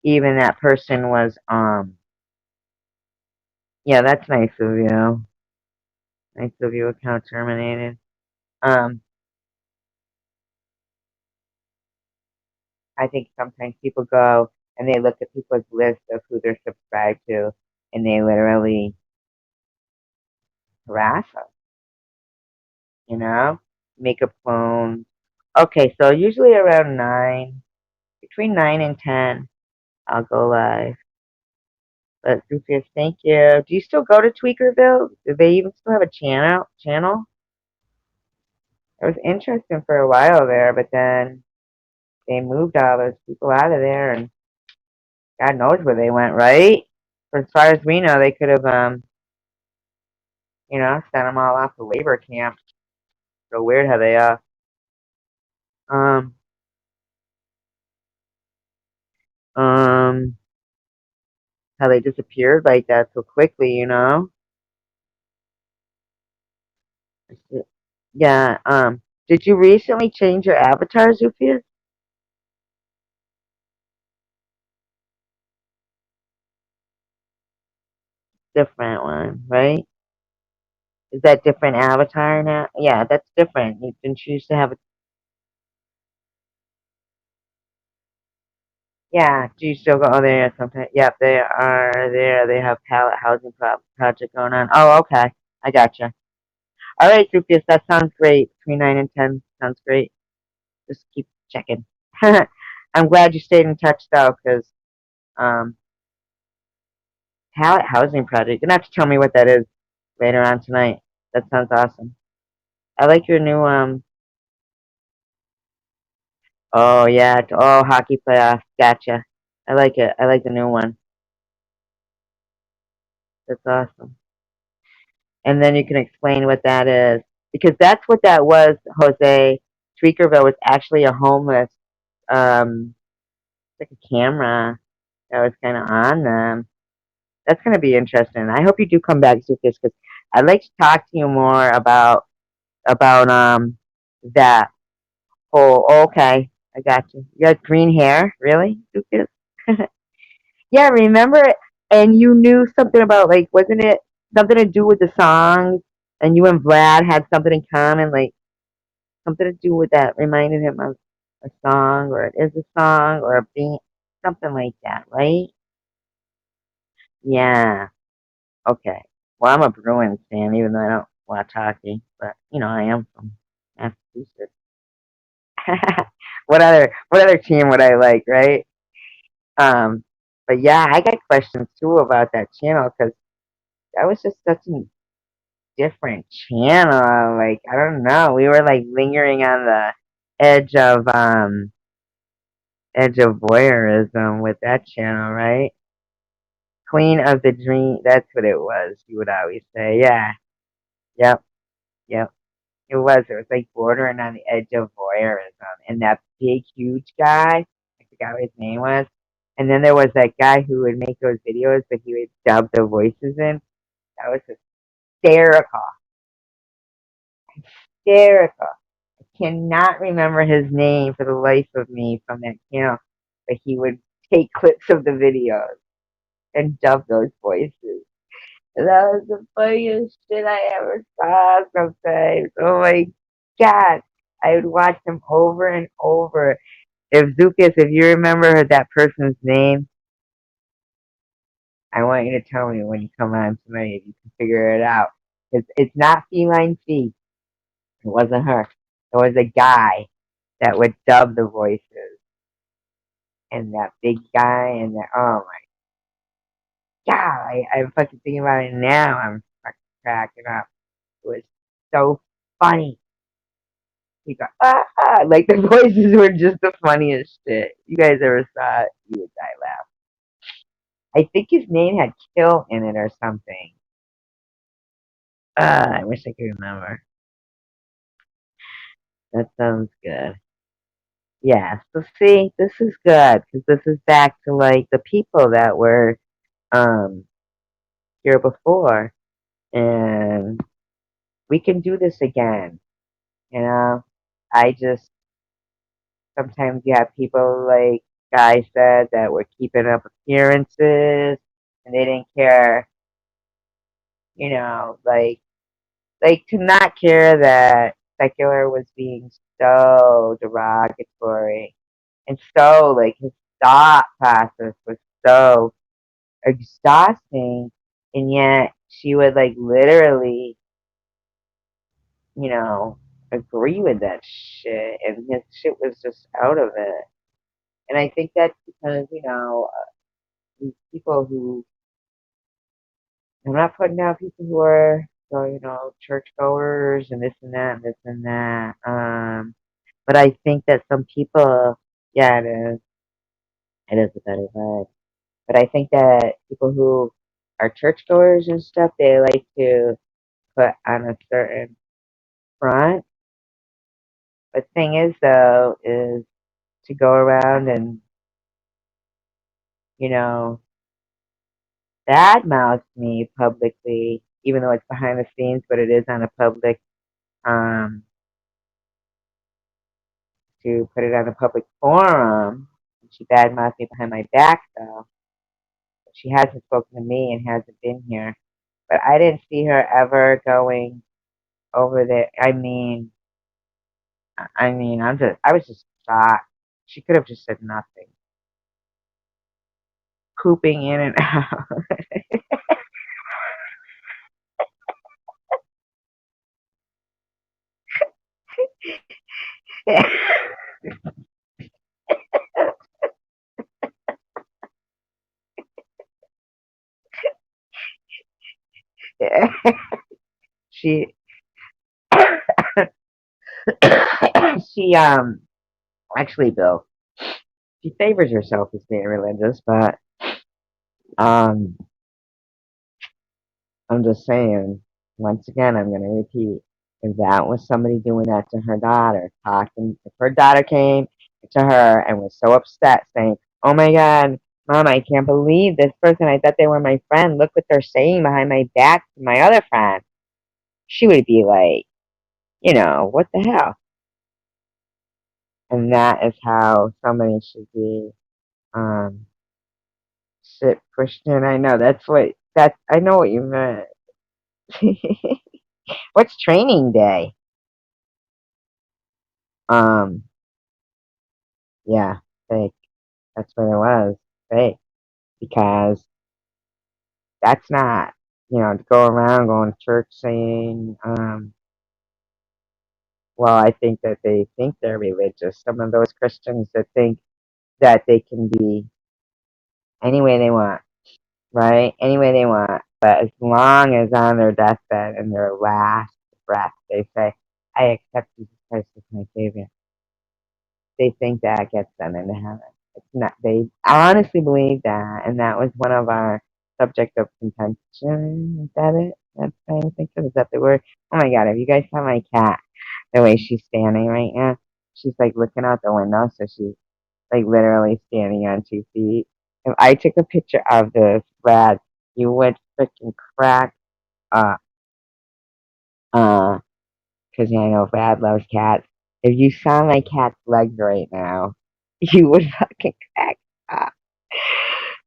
even that person was yeah, that's nice of you. Nice of you, account terminated. Um I think sometimes people go and they look at people's list of who they're subscribed to and they literally harass us, you know? Make a clone. Okay, so usually around 9, between 9 and 10, I'll go live. But Rufus, thank you. Do you still go to Tweakerville? Do they even still have a channel? It was interesting for a while there, but then they moved all those people out of there, and God knows where they went, right? For as far as we know, they could have, sent them all off to labor camp. So weird how they, um, um, how they disappeared like that so quickly, Yeah, did you recently change your avatar, Zufia? Different one, right? Is that different avatar now? Yeah, that's different. You didn't you used to have a yeah. Do you still go there sometimes? Yep, they are there. They have pallet housing project going on. Oh, okay. I gotcha. All right, Rupius, that sounds great. Between 9 and 10 sounds great. Just keep checking. I'm glad you stayed in touch though, because um, pallet housing project. You're gonna have to tell me what that is later on tonight. That sounds awesome. I like your new oh yeah, oh hockey playoff. Gotcha. I like it. I like the new one. That's awesome. And then you can explain what that is. Because that's what that was, Jose. Tweakerville was actually a homeless, um, like a camera that was kind of on them. That's going to be interesting. I hope you do come back to this because I'd like to talk to you more about that whole. Oh, okay, I got you. You got green hair, really, Lucas? Yeah, remember it? And you knew something about like, wasn't it something to do with the songs? And you and Vlad had something in common, like something to do with that reminded him of a song, or it is a song, or a beat, something like that, right? Yeah. Okay. Well, I'm a Bruins fan, even though I don't watch hockey, but I am from Massachusetts. What other team would I like, right? Um, but yeah, I got questions too about that channel because that was just such a different channel. Like I don't know, we were like lingering on the edge of edge of voyeurism with that channel, right? Queen of the Dream, that's what it was. You would always say, yeah, yep, yep. It was. It was like bordering on the edge of voyeurism. And that big, huge guy, I forgot what his name was. And then there was that guy who would make those videos, but he would dub the voices in. That was hysterical, hysterical. I cannot remember his name for the life of me from that channel, but he would take clips of the videos and dub those voices. That was the funniest shit I ever saw sometimes. Oh my God. I would watch them over and over. If Zukas, if you remember that person's name, I want you to tell me when you come on tonight if you can figure it out. It's not Feline Feast. It wasn't her. It was a guy that would dub the voices, and that big guy, and that, oh my god, I'm fucking thinking about it now. I'm fucking cracking up. It was so funny. He got like the voices were just the funniest shit. You guys ever saw it? You would die laugh. I think his name had Kill in it or something. I wish I could remember. That sounds good. Yeah, so see, this is good because this is back to like the people that were um here before, and we can do this again. You know, I just sometimes you have people like Guy said that were keeping up appearances and they didn't care. You know, like to not care that secular was being so derogatory and so like his thought process was so exhausting, and yet she would like literally, you know, agree with that shit, and his shit was just out of it. And I think that's because, these people who, I'm not putting down people who are, so, churchgoers and this and that and this and that. But I think that some people, yeah, it is a better vibe. But I think that people who are churchgoers and stuff, they like to put on a certain front. But thing is, though, is to go around and, you know, badmouth me publicly, even though it's behind the scenes, but it is on a public, um, to put it on a public forum. She badmouthed me behind my back, though. She hasn't spoken to me and hasn't been here. But I didn't see her ever going over there. I was just shocked. She could have just said nothing. Pooping in and out. she she actually, Bill, she favors herself as being religious, but um I'm just saying, once again, I'm going to repeat, if that was somebody doing that to her daughter, talking, if her daughter came to her and was so upset, saying, oh my God, Mom, I can't believe this person, I thought they were my friend, look what they're saying behind my back to my other friend, she would be like, what the hell? And that is how somebody should be, um, shit pushed in. I know, I know what you meant. What's training day? Um, Yeah, fake. That's what it was. Fake. Because that's not, to go around going to church saying, well, I think that they think they're religious. Some of those Christians that think that they can be any way they want, right? Any way they want. But as long as on their deathbed and their last breath, they say, I accept Jesus Christ as my Savior. They think that gets them into heaven. It's not. They honestly believe that, and that was one of our subject of contention. Is that it? That's what I think of. Is that the word? Oh my God! If you guys saw my cat, the way she's standing right now, she's like looking out the window, so she's like literally standing on 2 feet. If I took a picture of this, Brad, you would freaking crack up. Uh, because I know Brad loves cats. If you saw my cat's legs right now, you would fucking crack up.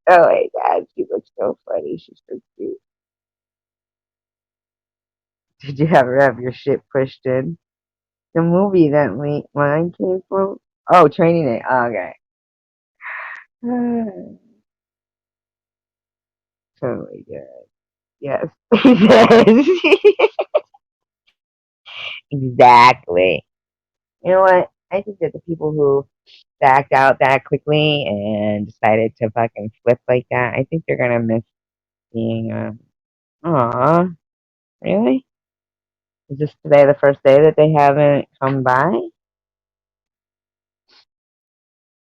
Oh my God, she looks so funny. She's so cute. Did you ever have your shit pushed in? The movie that mine came from? Oh, Training Day. Oh, okay. Totally good. Yes. Yes. Exactly. You know what? I think that the people who backed out that quickly and decided to fucking flip like that, I think they're gonna miss being. Aw, really? Is this today the first day that they haven't come by?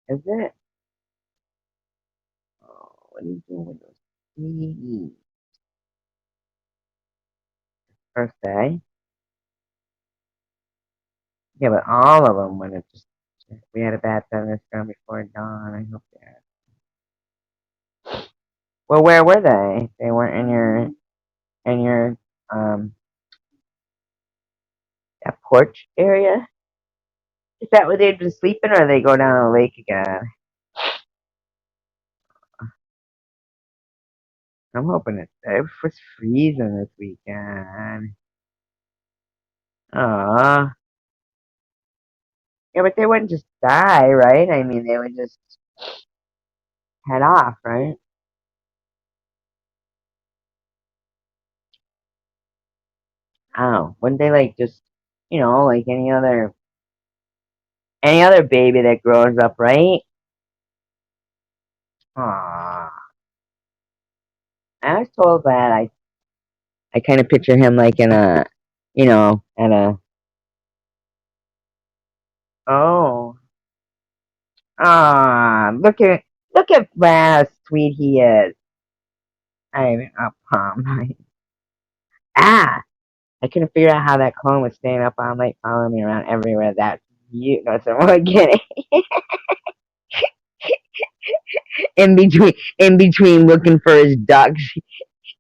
Is it? Oh, what are you doing with those CDs? First day? Yeah, but all of them when it just we had a bad thunderstorm before dawn. I hope they are. Well, where were they? They weren't in your um that porch area. Is that where they've been sleeping, or they go down the lake again? I'm hoping it was freezing this weekend. Aw. Yeah, but they wouldn't just die, right? I mean, they would just head off, right? Oh, wouldn't they like just, like any other baby that grows up, right? Aw. I was told that I kind of picture him like in a, at a, oh, look at Brad, how sweet he is. I'm up, ah, I couldn't figure out how that clone was staying up all night following me around everywhere. That's you. No, so I'm getting in between looking for his ducks.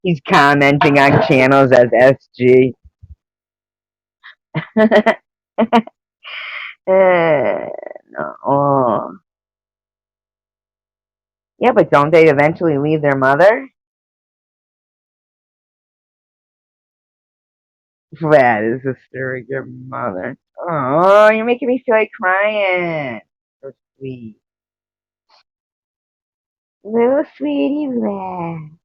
He's commenting on channels as SG. No. Yeah, but don't they eventually leave their mother? That is a surrogate mother. Oh, you're making me feel like crying. So sweet. Little sweetie Vlad.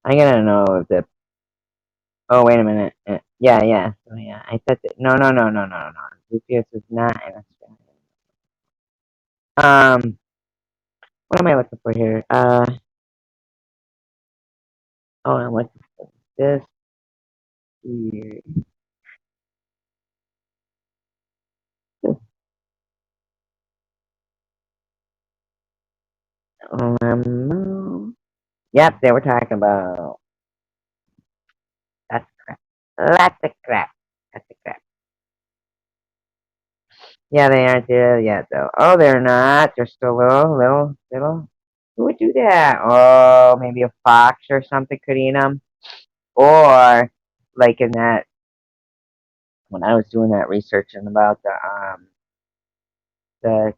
I gotta know if the. Oh, wait a minute. Yeah, yeah. Oh, yeah. I said that. No, no, no, no, no, no. Lucius is not in Australia. What am I looking for here? Oh, I'm looking for this here. Yep, they were talking about. That's crap. Lots of crap. Lots of crap. Yeah, they aren't there yet, though. Oh, they're not. They're still little, little, little. Who would do that? Oh, maybe a fox or something could eat them. Or, like in that, when I was doing that researching about the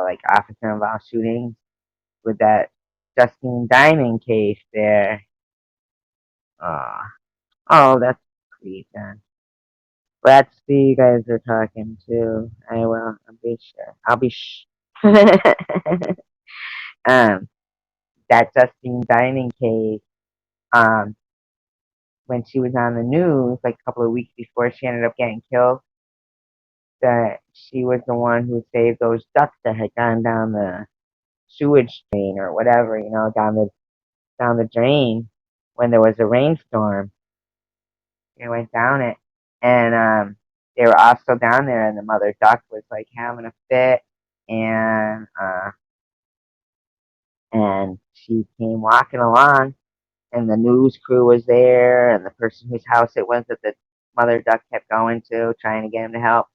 like officer involved shootings with that Justine Diamond case there. Oh, oh, that's sweet, then. Let's see, you guys are talking too. I will. I'll be sure. I'll be um, that Justine Diamond case. Um, when she was on the news, like a couple of weeks before she ended up getting killed, that she was the one who saved those ducks that had gone down the sewage drain or whatever, down the drain when there was a rainstorm. They went down it, and they were also down there, and the mother duck was like having a fit, and she came walking along, and the news crew was there, and the person whose house it was that the mother duck kept going to, trying to get him to help,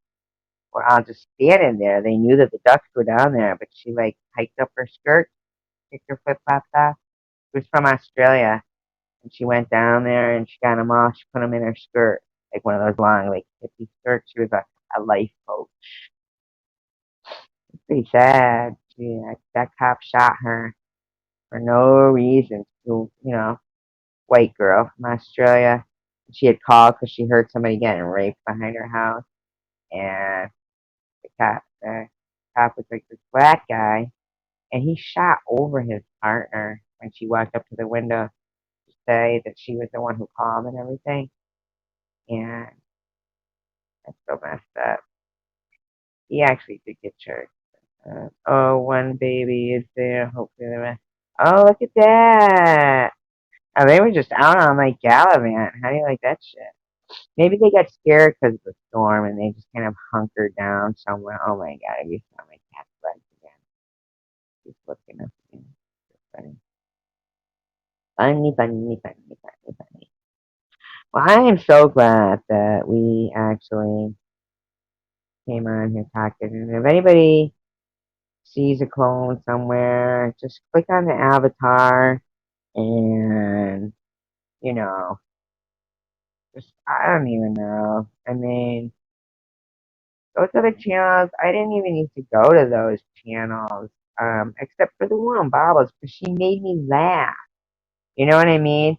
were all just standing there. They knew that the ducks were down there, but she like hiked up her skirt, kicked her flip flops off. She was from Australia, and she went down there and she got them all. She put them in her skirt, like one of those long, like hippie skirts. She was a life coach. It's pretty sad. That cop shot her for no reason. White girl from Australia. She had called because she heard somebody getting raped behind her house, and the cop was like this black guy, and he shot over his partner when she walked up to the window. say that she was the one who called and everything. And that's so messed up. He actually did get church. Oh, one baby is there. Hopefully the rest. Oh, look at that. Oh, they were just out on like Gallivant. How do you like that shit? Maybe they got scared because of the storm and they just kind of hunkered down somewhere. Oh my god, I just saw my cat's legs again. He's looking up again. Funny. Funny, funny, funny, funny, funny. Well, I am so glad that we actually came on here talking. And if anybody sees a clone somewhere, just click on the avatar and, you know, just, I don't even know. I mean, those other channels, I didn't even need to go to those channels, except for the one on Bobbles, because she made me laugh. You know what I mean?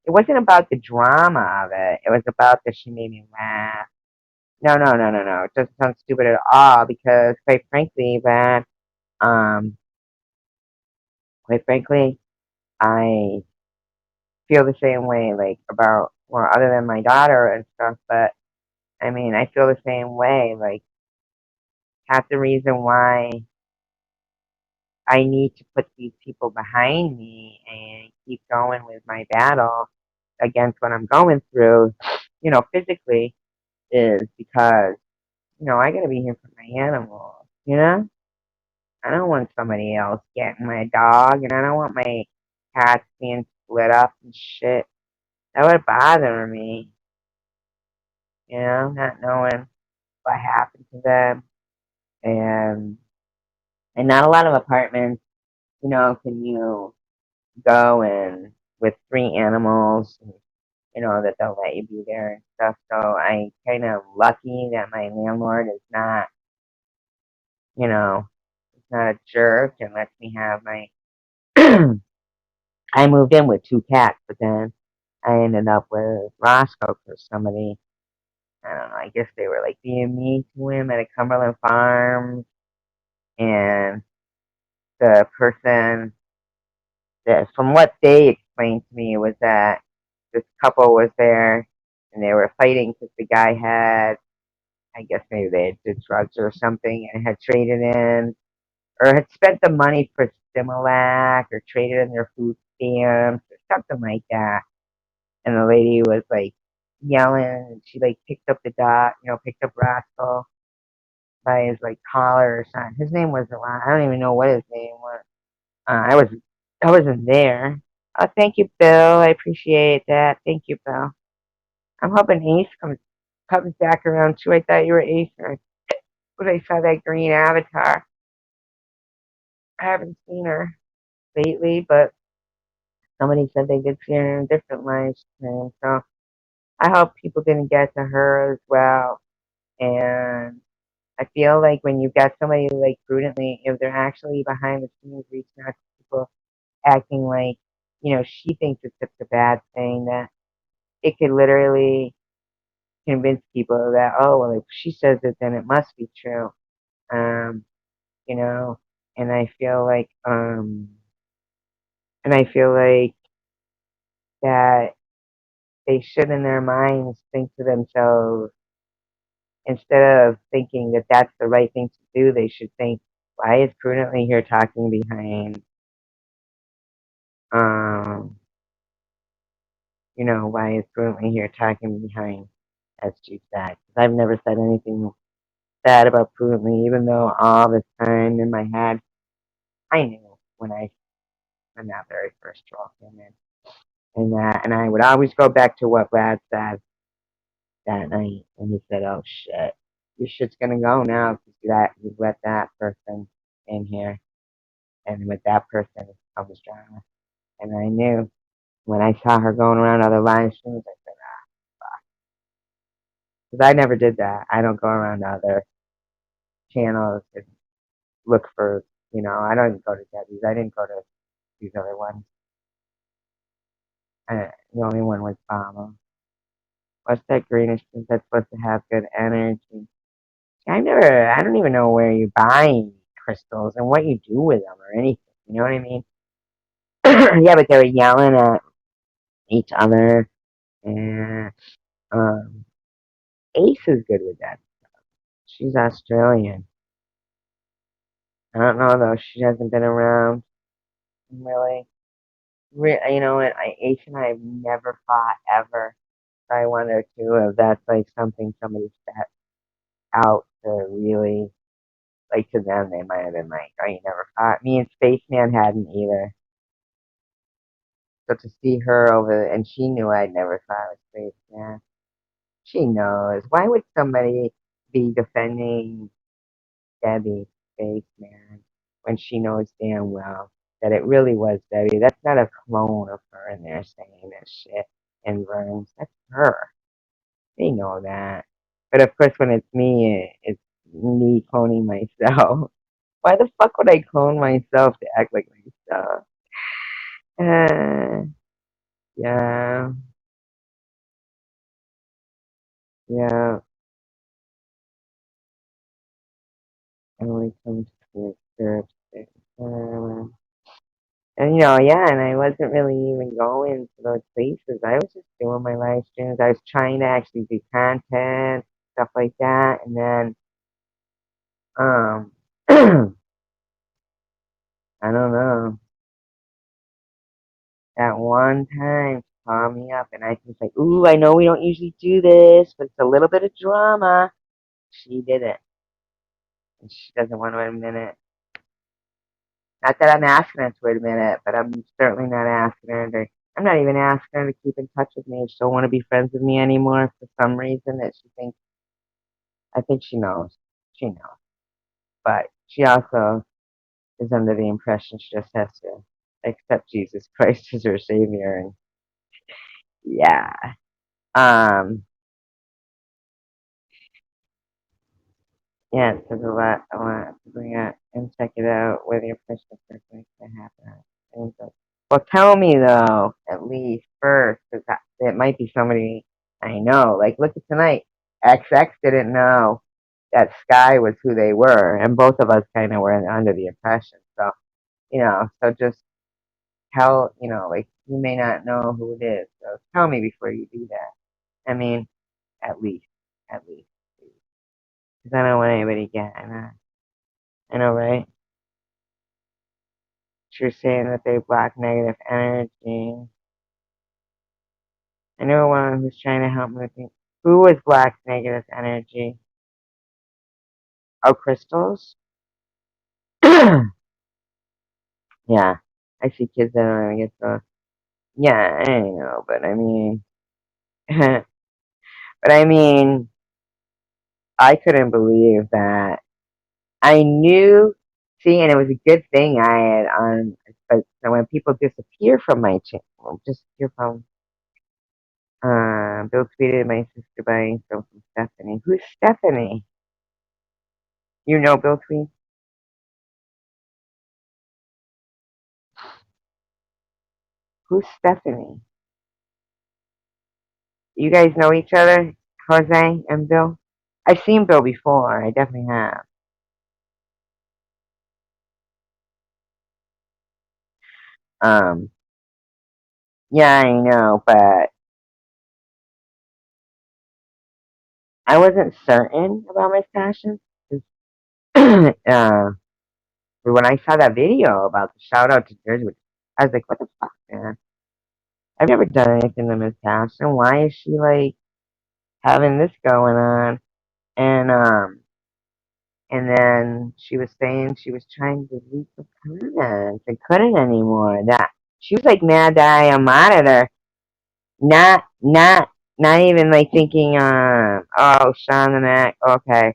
It wasn't about the drama of it. It was about that she made me laugh. No, no, no, no, no. It doesn't sound stupid at all because, um, quite frankly, I feel the same way, like about, well, other than my daughter and stuff, but I mean, I feel the same way. Like, half the reason why I need to put these people behind me and keep going with my battle against what I'm going through, physically, is because, I gotta be here for my animals, you know? I don't want somebody else getting my dog, and I don't want my cats being split up and shit. That would bother me, not knowing what happened to them. And not a lot of apartments, can you go and with three animals, and, that they'll let you be there and stuff. So I kind of lucky that my landlord is not, you know, not a jerk and lets me have my. I moved in with two cats, but then I ended up with Roscoe for somebody. I don't know. I guess they were like being mean to him at a Cumberland Farms, and the person that, from what they explained to me, was that this couple was there and they were fighting because the guy had, I guess maybe they had did drugs or something and had traded in or had spent the money for Similac or traded in their food stamps or something like that. And the lady was like yelling and she like picked up the dog, picked up Rascal by his like collar or something. His name wasn't Ron. I don't even know what his name was. I wasn't there. Oh, thank you, Bill. I appreciate that. Thank you, Bill. I'm hoping Ace comes back around too. I thought you were Ace, but I saw that green avatar. I haven't seen her lately, but somebody said they did see her in a different live stream. So I hope people didn't get to her as well. And I feel like when you get somebody like prudently, if they're actually behind the scenes reaching out to people, acting like, she thinks it's such a bad thing that it could literally convince people that, oh, well, if she says it, then it must be true. Um, you know, and I feel like that they should in their minds think to themselves, instead of thinking that that's the right thing to do, they should think, why is prudently here talking behind, um, why is prudently here talking behind SG Stack? Because I've never said anything bad about prudently, even though all this time in my head, I knew when that very first troll came in. And I would always go back to what Brad said that night, and he said, "Oh shit, your shit's gonna go now because you let that person in here, and with that person comes drama." And I knew when I saw her going around other live streams, I said, because I never did that. I don't go around other channels and look for, I don't go to Debbie's. I didn't go to these other ones. The only one was Obama. What's that greenish thing that's supposed to have good energy? I don't even know where you buy crystals and what you do with them or anything. You know what I mean? Yeah, but they were yelling at each other. And Ace is good with that. She's Australian. I don't know though. She hasn't been around really. You know what? Ace and I have never fought ever. I wonder too if that's like something somebody set out to really like to them. They might have been like, "Oh, you never fought." Me and Spaceman hadn't either. So to see her over, and she knew I'd never fought with Spaceman. She knows. Why would somebody be defending Debbie Spaceman when she knows damn well that it really was Debbie? That's not a clone of her in there saying this shit and Burns. That's her. They know that. But of course, when it's me, it's me cloning myself. Why the fuck would I clone myself to act like myself? Uh, yeah, yeah. It only comes to scripts. Um, and yeah, and I wasn't really even going to those places. I was just doing my live streams. I was trying to actually do content, stuff like that, and then I don't know. That one time she called me up and I was like, ooh, I know we don't usually do this, but it's a little bit of drama. She did it. And she doesn't want to admit it. Not that I'm asking her to admit it, but I'm certainly not asking her to. I'm not even asking her to keep in touch with me if she don't want to be friends with me anymore for some reason that she thinks. I think she knows. She knows. But she also is under the impression she just has to accept Jesus Christ as her savior. And yeah. Um, Yeah, it says a lot to bring out and check it out whether your personal person can happen. Well, tell me though, at least first, because it might be somebody I know. Like, look at tonight. XX didn't know that Sky was who they were, and both of us kind of were under the impression. So, so just tell, like, you may not know who it is. So tell me before you do that. I mean, at least, at least. Because I don't want anybody getting I know, right? She was saying that they block negative energy. I know one who's trying to help me with me. Who was black negative energy? Oh, crystals? Yeah. I see kids that don't even get the. Yeah, I know, but I mean. but I mean, I couldn't believe that. I knew. See, and it was a good thing I had on. But when people disappear from my channel, disappear from Bill tweeted my sister buying some from Stephanie. Who's Stephanie? You know Bill tweet? Who's Stephanie? You guys know each other, Jose and Bill? I've seen Bill before. I definitely have. Um, yeah, I know, but I wasn't certain about my passion. uh, but when I saw that video about the shout out to Jersey, I was like, what the fuck, man? I've never done anything to Miss Passion. Why is she like having this going on? And and then she was saying she was trying to delete the comments and couldn't anymore. That she was like mad that I unmodded her. Not even like thinking, oh, Sean the Mac, okay.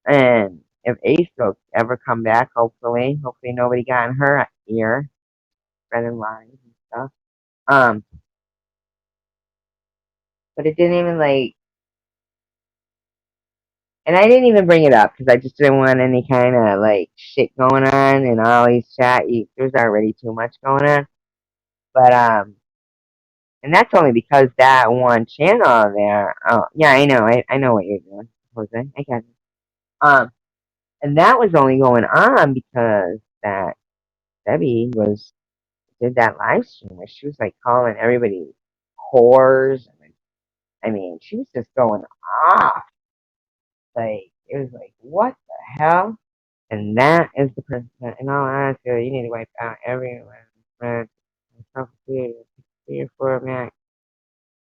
And if Ace will ever come back, hopefully nobody got in her ear, spreading lies and stuff. Um, but it didn't even like, and I didn't even bring it up because I just didn't want any kind of like shit going on and all these chat. There's already too much going on. But and that's only because that one channel there. Oh yeah, I know, I know what you're doing, Jose. I got it. And that was only going on because that Debbie was did that live stream where she was like calling everybody whores. I mean, she was just going off. Like, it was like, what the hell? And that is the person that, in all honesty, you need to wipe out everyone. Friends, complicated, three or four max.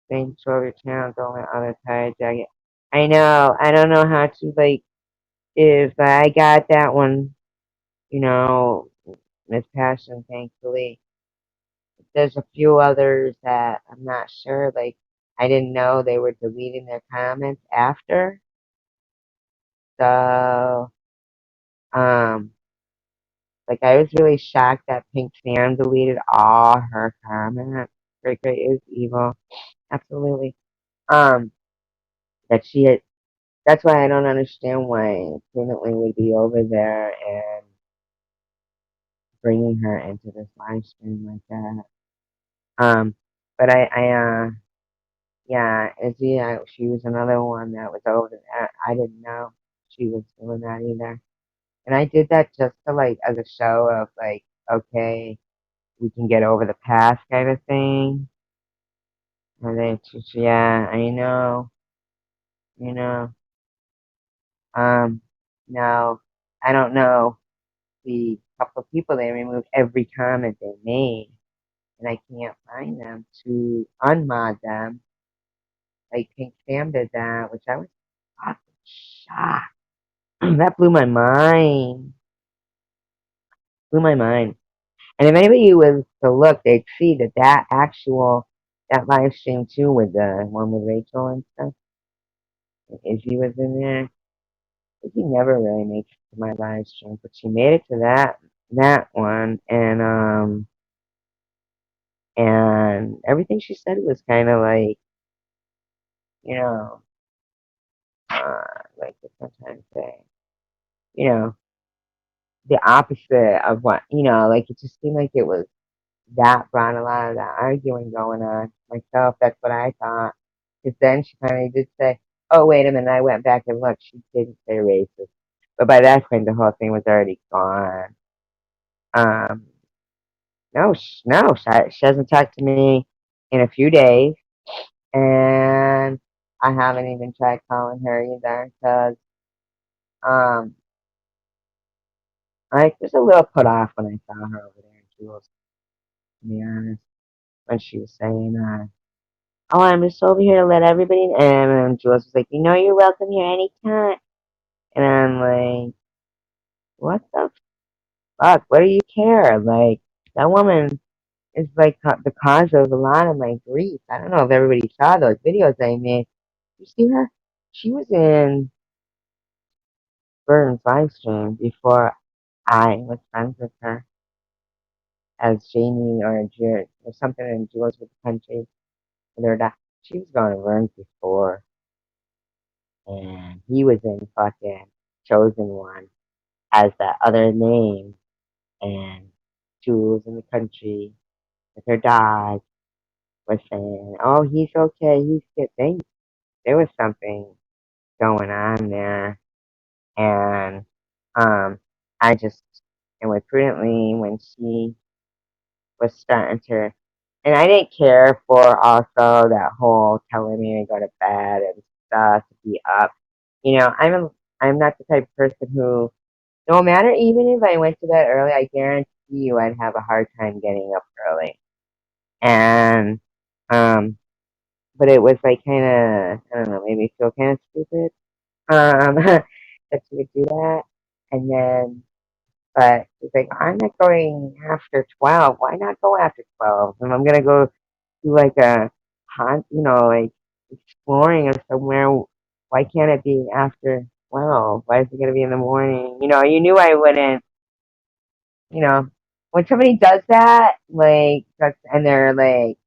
Stay control of your channel, don't let others hijack it. I know, I don't know how to, like, if I got that one, you know, Miss Passion, thankfully. There's a few others that I'm not sure, like, I didn't know they were deleting their comments after. So, um, like, I was really shocked that Pink Sam deleted all her comments. Great, great is evil. Absolutely. Um, that she had, that's why I don't understand why Prudently would be over there and bringing her into this live stream like that. But yeah, Izzy, she was another one that was over there. I didn't know she was doing that either. And I did that just to, like, as a show of, like, okay, we can get over the past kind of thing. And then, yeah, I know, you know. Um, now, I don't know, the couple of people, they removed every comment they made, and I can't find them to unmod them. Like Pink Sam did that, which I was fucking shocked. That blew my mind. Blew my mind. And if anybody was to look, they'd see that that live stream too with the one with Rachel and stuff. Izzy was in there. Izzy never really makes it to my live stream, but she made it to that one, and everything she said was kind of like, you know, like I sometimes say, you know, the opposite of what, like it just seemed like it was that brought a lot of that arguing going on. Myself, that's what I thought. Because then she finally did say, oh, wait a minute, I went back and looked, she didn't say racist. But by that point, the whole thing was already gone. Um, no, no, she hasn't talked to me in a few days, and I haven't even tried calling her either, because um, I was a little put off when I saw her over there in Jules, to be honest, when she was saying, oh, I'm just over here to let everybody in. And Jules was like, you're welcome here anytime. And I'm like, what the fuck? What do you care? Like, that woman is like the cause of a lot of my grief. I don't know if everybody saw those videos I made. You see her? She was in Burton's live stream before I was friends with her as Jamie or Jared or something in Jules with the country. And she was going to Burns before. And he was in fucking Chosen One as that other name, and Jules in the country with her dog was saying, "Oh, he's okay, he's good." There was something going on there, and I just and with Prudently when she was starting to, and I didn't care for also that whole telling me to go to bed and stuff to be up. I'm not the type of person who, no matter, even if I went to bed early, I guarantee you I'd have a hard time getting up early. And, um, but it was like kind of, I don't know, maybe feel kind of stupid, that she would do that. And then, but she's like, I'm not going after 12. Why not go after 12? And I'm going to go do like a hunt, like exploring or somewhere. Why can't it be after 12? Why is it going to be in the morning? You knew I wouldn't, when somebody does that, like, and they're like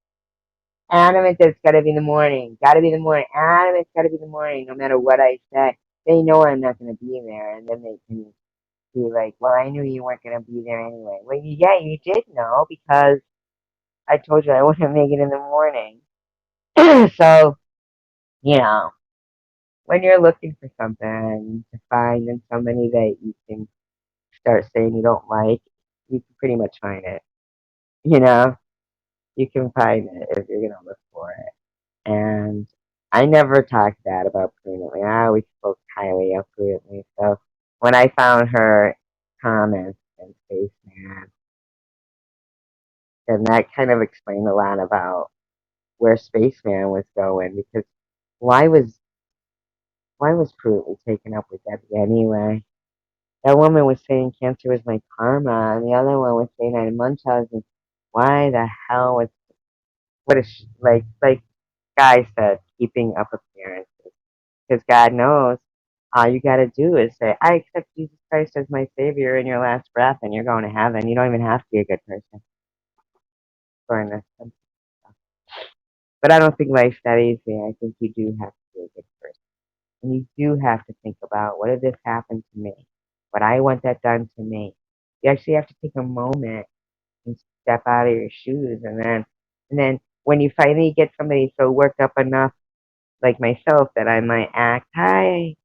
adamant that it's got to be in the morning, got to be in the morning, adamant it's got to be in the morning, no matter what I say, they know I'm not going to be there, and then they can be like, well, I knew you weren't going to be there anyway. Well, yeah, you did know because I told you I wouldn't make it in the morning. So, you know, when you're looking for something to find in somebody that you can start saying you don't like, you can pretty much find it. You know, you can find it if you're gonna look for it. And I never talked bad about Prudently. I always spoke highly of Prudently. So when I found her comments in Spaceman, then that kind of explained a lot about where Spaceman was going, because why was why was Prudently taken up with Debbie anyway? That woman was saying cancer was my karma, and the other one was saying I had Munchausen. Why the hell was what is like Guy said, keeping up appearances? Because God knows, all you got to do is say, I accept Jesus Christ as my Savior in your last breath, and you're going to heaven. You don't even have to be a good person for this. But I don't think life's that easy. I think you do have to be a good person. And you do have to think about, what if this happened to me? Would I want that done to me? You actually have to take a moment and step out of your shoes. And then when you finally get somebody so worked up enough, like myself, that I might act, hi,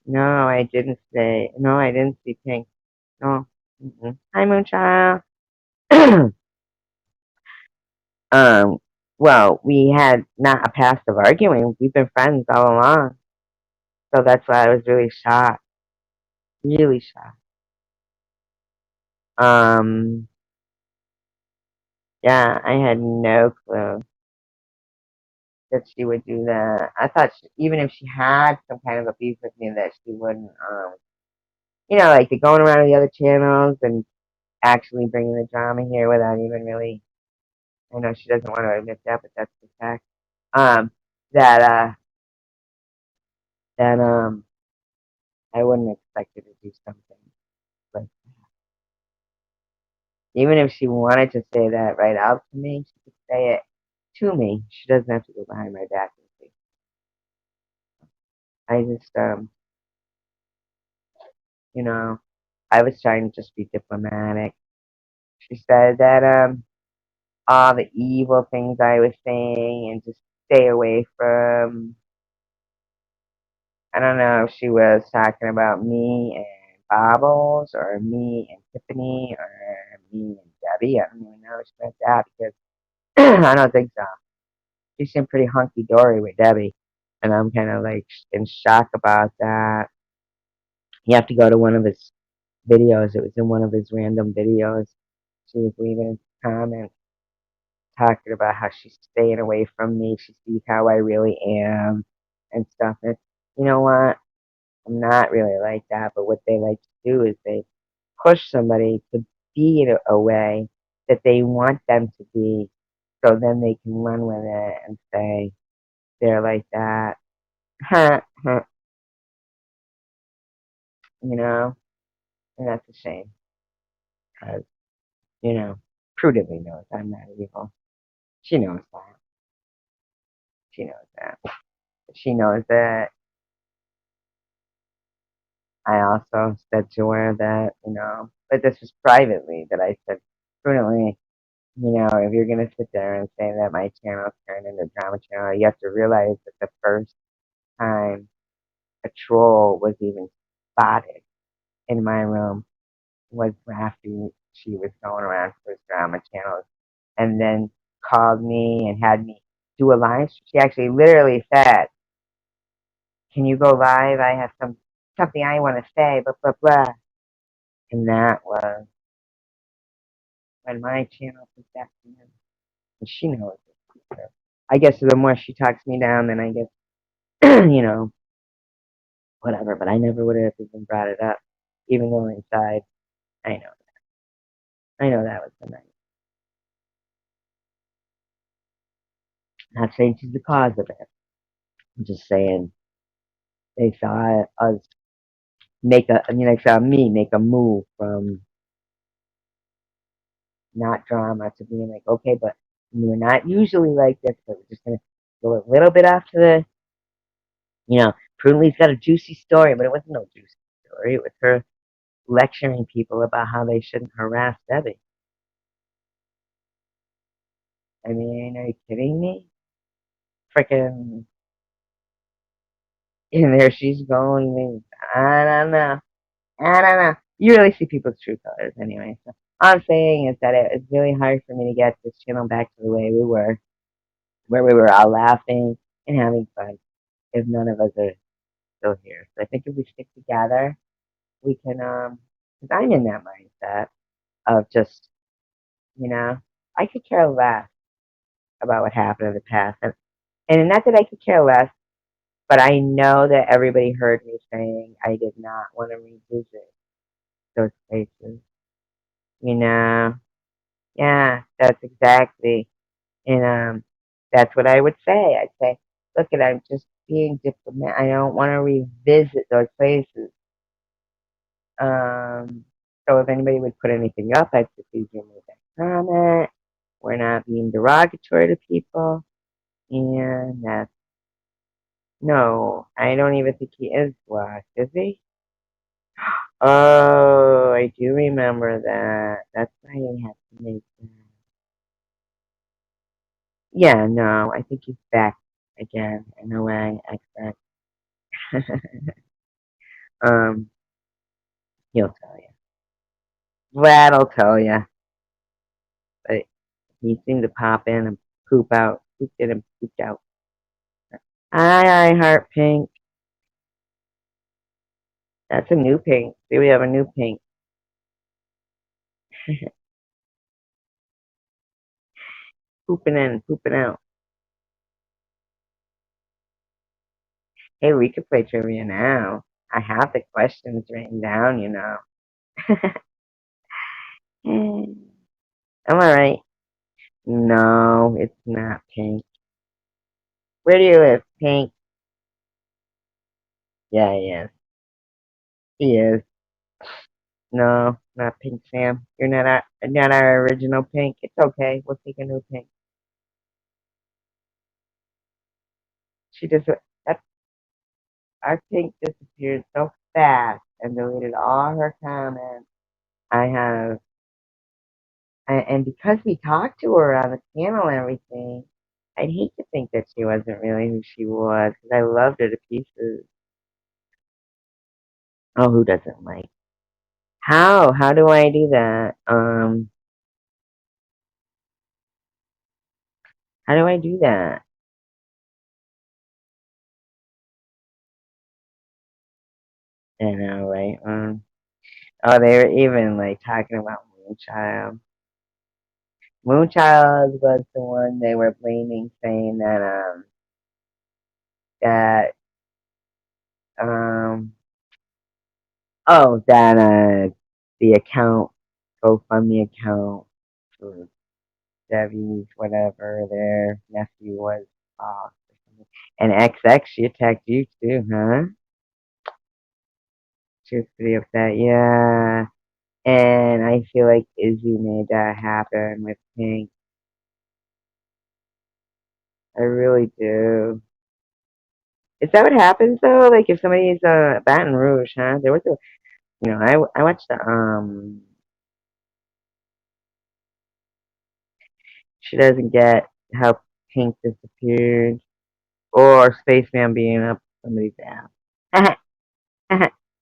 no, I didn't say, no, I didn't see pink. No. Mm-mm. Hi, Moonchild. um, well, we had not a past of arguing. We've been friends all along. So that's why I was really shocked. Really shocked. Um, yeah, I had no clue that she would do that. I thought even if she had some kind of a beef with me, that she wouldn't, like the going around to the other channels and actually bringing the drama here without even really, I know she doesn't want to admit that, but that's the fact. Um, that I wouldn't expect her to do something like, even if she wanted to say that right out to me, she could say it to me. She doesn't have to go behind my back and say. I just you know, I was trying to just be diplomatic. She said that all the evil things I was saying and just stay away from. I don't know if she was talking about me and Bobbles, or me and Tiffany, or me and Debbie. I don't even know if she meant that, because I don't think so. She seemed pretty hunky dory with Debbie, and I'm kind of like in shock about that. You have to go to one of his videos. It was in one of his random videos. She was leaving comments talking about how she's staying away from me. She sees how I really am and stuff. And you know what? I'm not really like that, but what they like to do is they push somebody to be in a way that they want them to be, so then they can run with it and say they're like that. you know, and that's a shame, because, Prudently knows I'm not evil. She knows that. She knows that. She knows that I also said to her that, but this was privately, that I said, Prudently, if you're going to sit there and say that my channel turned into a drama channel, you have to realize that the first time a troll was even spotted in my room was after she was going around for drama channels, and then called me and had me do a live. She actually literally said, "Can you go live? I have something I want to say, blah blah blah." And that was when my channel was back in. And she knows it. I guess the more she talks me down, then I guess, you know, whatever. But I never would have even brought it up, even though inside I know I know that was the night. Not saying she's the cause of it. I'm just saying they saw us they saw me make a move from not drama to being like, okay, but we're not usually like this, but we're just gonna go a little bit off to the, Prudently's got a juicy story, but it wasn't no juicy story. It was her lecturing people about how they shouldn't harass Debbie. I mean, are you kidding me? Freaking, and there she's going. I don't know. I don't know. You really see people's true colors anyway. So all I'm saying is that it's really hard for me to get this channel back to the way we were, where we were all laughing and having fun, if none of us are still here. So I think if we stick together, we can, because I'm in that mindset of just, you know, I could care less about what happened in the past. And not that I could care less, but I know that everybody heard me saying I did not want to revisit those places. You know, yeah, that's exactly. And that's what I would say. I'd say, look, I'm just being diplomatic. I don't want to revisit those places. So if anybody would put anything up, I'd say, please remove that comment. We're not being derogatory to people. And that's, no, I don't even think he is black, is he? Oh, I do remember that. That's why I had to make that. Yeah, no, I think he's back again in a way, I expect. He'll tell you. Vlad'll tell you. But he seemed to pop in and poop out. Pooped in and pooped out. I heart pink. That's a new pink. See, we have a new pink. Pooping in, pooping out. Hey, we could play trivia now. I have the questions written down, you know. Am I right? No, it's not pink. Where do you live? Pink. Yeah, he is. He is. No, not pink, Sam. You're not our original pink. It's okay. We'll take a new pink. She just that our pink disappeared so fast and deleted all her comments. I have, and because we talked to her on the panel and everything, I'd hate to think that she wasn't really who she was because I loved her to pieces. Oh, who doesn't like? How? How do I do that? How do I do that? I know, right? Oh, they were even like talking about Moonchild. Moonchild was the one they were blaming, saying that um that the account GoFundMe account for Debbie's whatever their nephew was off or something. And XX, she attacked you too, huh? She was pretty upset, yeah. And I feel like Izzy made that happen with Pink. I really do. Is that what happens though? Like if somebody's Baton Rouge, huh? There was a, I watched the she doesn't get how Pink disappeared or Spaceman being up somebody's ass.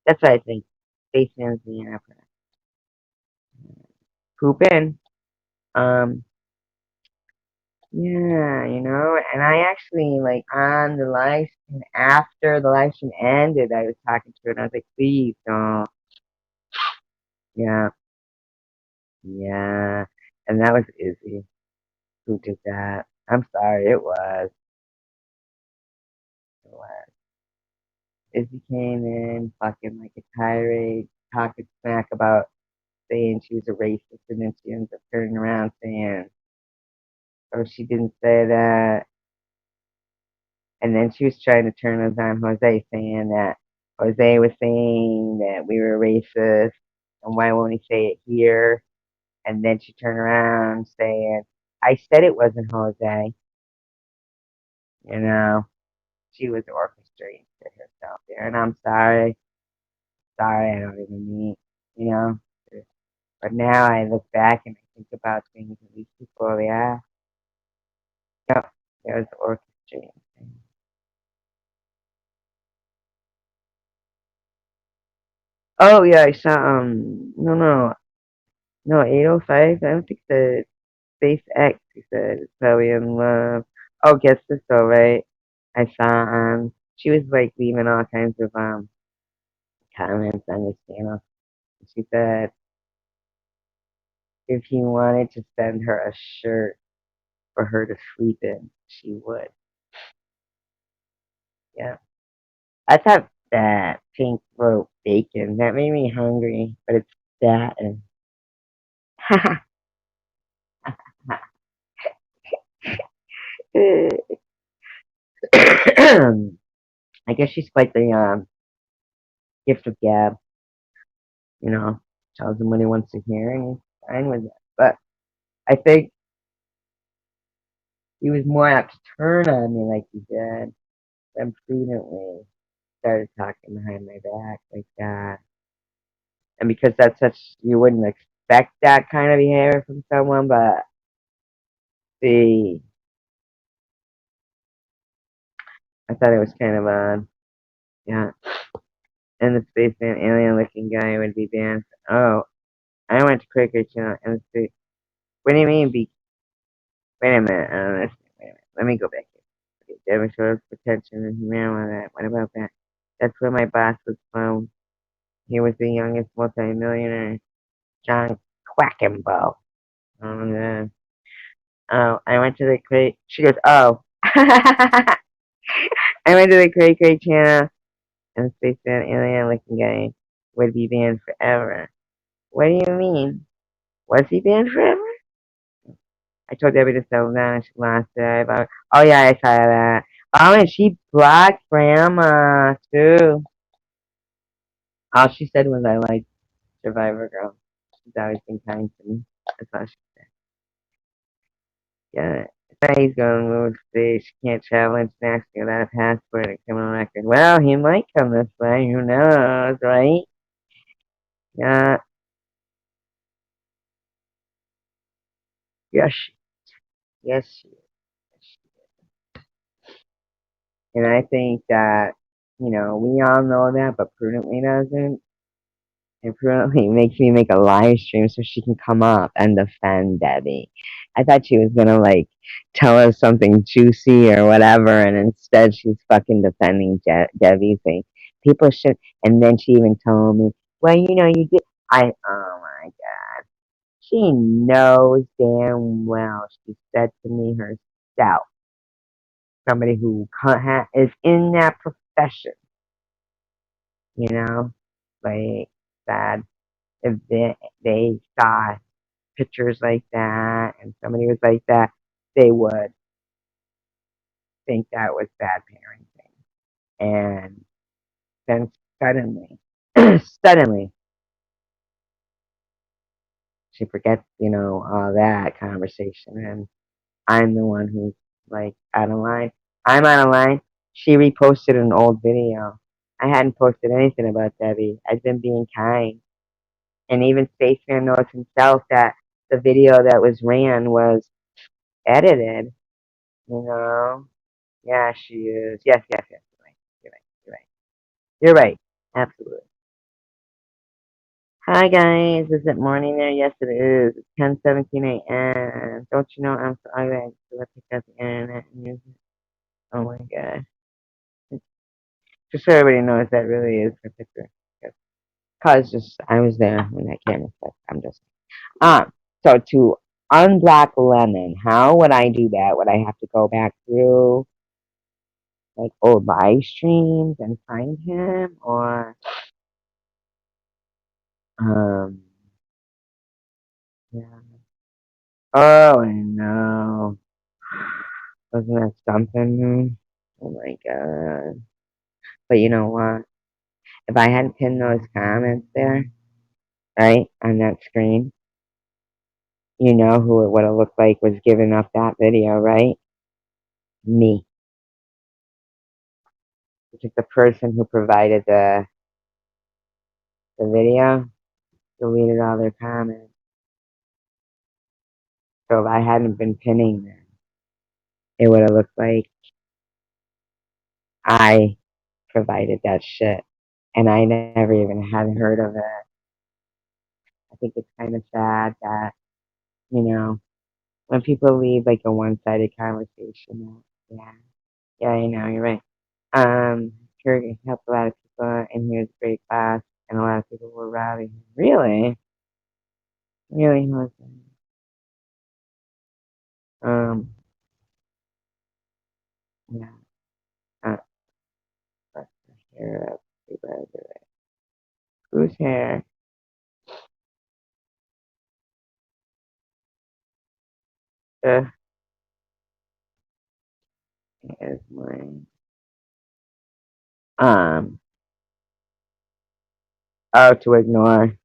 That's what I think. Spaceman's being up her poop in. Um, yeah, and I actually like on the live stream after the live stream ended, I was talking to her and I was like, please don't. Yeah, yeah. And that was Izzy who did that. I'm sorry, it was. It was. Izzy came in fucking like a tirade, talking smack about saying she was a racist, and then she ends up turning around saying, "Oh, she didn't say that." And then she was trying to turn us on Jose, saying that Jose was saying that we were racist, and why won't he say it here? And then she turned around saying, "I said it wasn't Jose." You know, she was orchestrating it herself there, and I'm sorry, I don't even mean, you know. But now I look back and I think about things and these people, yeah, yep, there's orchestrating things. Oh yeah, I saw no, No, 8:05. I don't think the SpaceX. He said it's probably in love. Oh, guess this though, right? I saw she was like leaving all kinds of comments on this channel. She said if he wanted to send her a shirt for her to sleep in, she would. Yeah. I thought that pink roast bacon that made me hungry, but it's that and I guess she's quite the gift of gab, you know, tells him what he wants to hear and he's fine with it. But I think he was more apt to turn on me like he did than prudently started talking behind my back like that. And because that's such, you wouldn't expect that kind of behavior from someone, but the, I thought it was kind of odd. Yeah. And the spaceman alien looking guy would be banned. Oh, I went to Quaker Channel and the space. What do you mean? Wait a minute. I don't understand. Wait a minute. Let me go back here. Okay, Devin showed us potential and he ran with that. What about that? That's where my boss was from. He was the youngest multimillionaire, John Quackenbow. Oh, yeah. Oh, I went to the Cray. She goes, oh. I went to the Cray Channel and the spaceman alien looking guy would be banned forever. What do you mean? Was he banned forever? I told Debbie to settle down and she lost it. Oh yeah, I saw that. Oh, and she blocked Grandma too. All she said was I like Survivor Girl. She's always been kind to me. That's all she said. Yeah. He's going to move state. She can't travel internationally without a passport and a criminal record. Well, he might come this way. Who knows, right? Yeah. Yes. Yes. And I think that, we all know that, but Prudently doesn't. And Prudently makes me make a live stream so she can come up and defend Debbie. I thought she was gonna like tell us something juicy or whatever, and instead she's fucking defending Debbie, saying people should. And then she even told me, well, you did. Oh my god, she knows damn well. She said to me herself, somebody who is in that profession, you know, like that if they saw pictures like that and somebody was like that, they would think that was bad parenting. And then suddenly, suddenly, she forgets, all that conversation. And I'm the one who's like out of line. I'm out of line. She reposted an old video. I hadn't posted anything about Debbie. I've been being kind. And even Spaceman knows himself that the video that was ran was edited, you know? Yeah, she is. Yes, yes, yes. You're right. You're right. You're right. You're right. Absolutely. Hi guys. Is it morning there? Yes, it is. It's 10:17 a.m. Don't you know I'm so ugly? I just pick up the internet and use it. Oh my god. Just so everybody knows that really is her picture. Cause just I was there when that camera flipped. I'm just so to unblock Lemon, how would I do that? Would I have to go back through like old live streams and find him, or um yeah. Oh no, wasn't that something? Oh my god! But you know what? If I hadn't pinned those comments there, right on that screen, you know who it would have looked like was giving up that video, right? Me, because the person who provided the video deleted all their comments. So if I hadn't been pinning them, it would have looked like I provided that shit. And I never even had heard of it. think it's kind of sad that, you know, when people leave like a one-sided conversation. Yeah, yeah, I know, you're right. Here helped a lot of people, and he was a great class, and a lot of people were rowdy. Really, really, he was. Um, yeah. Uh, let's hair up. Whose hair? Uh, is mine. Um. Oh, to ignore,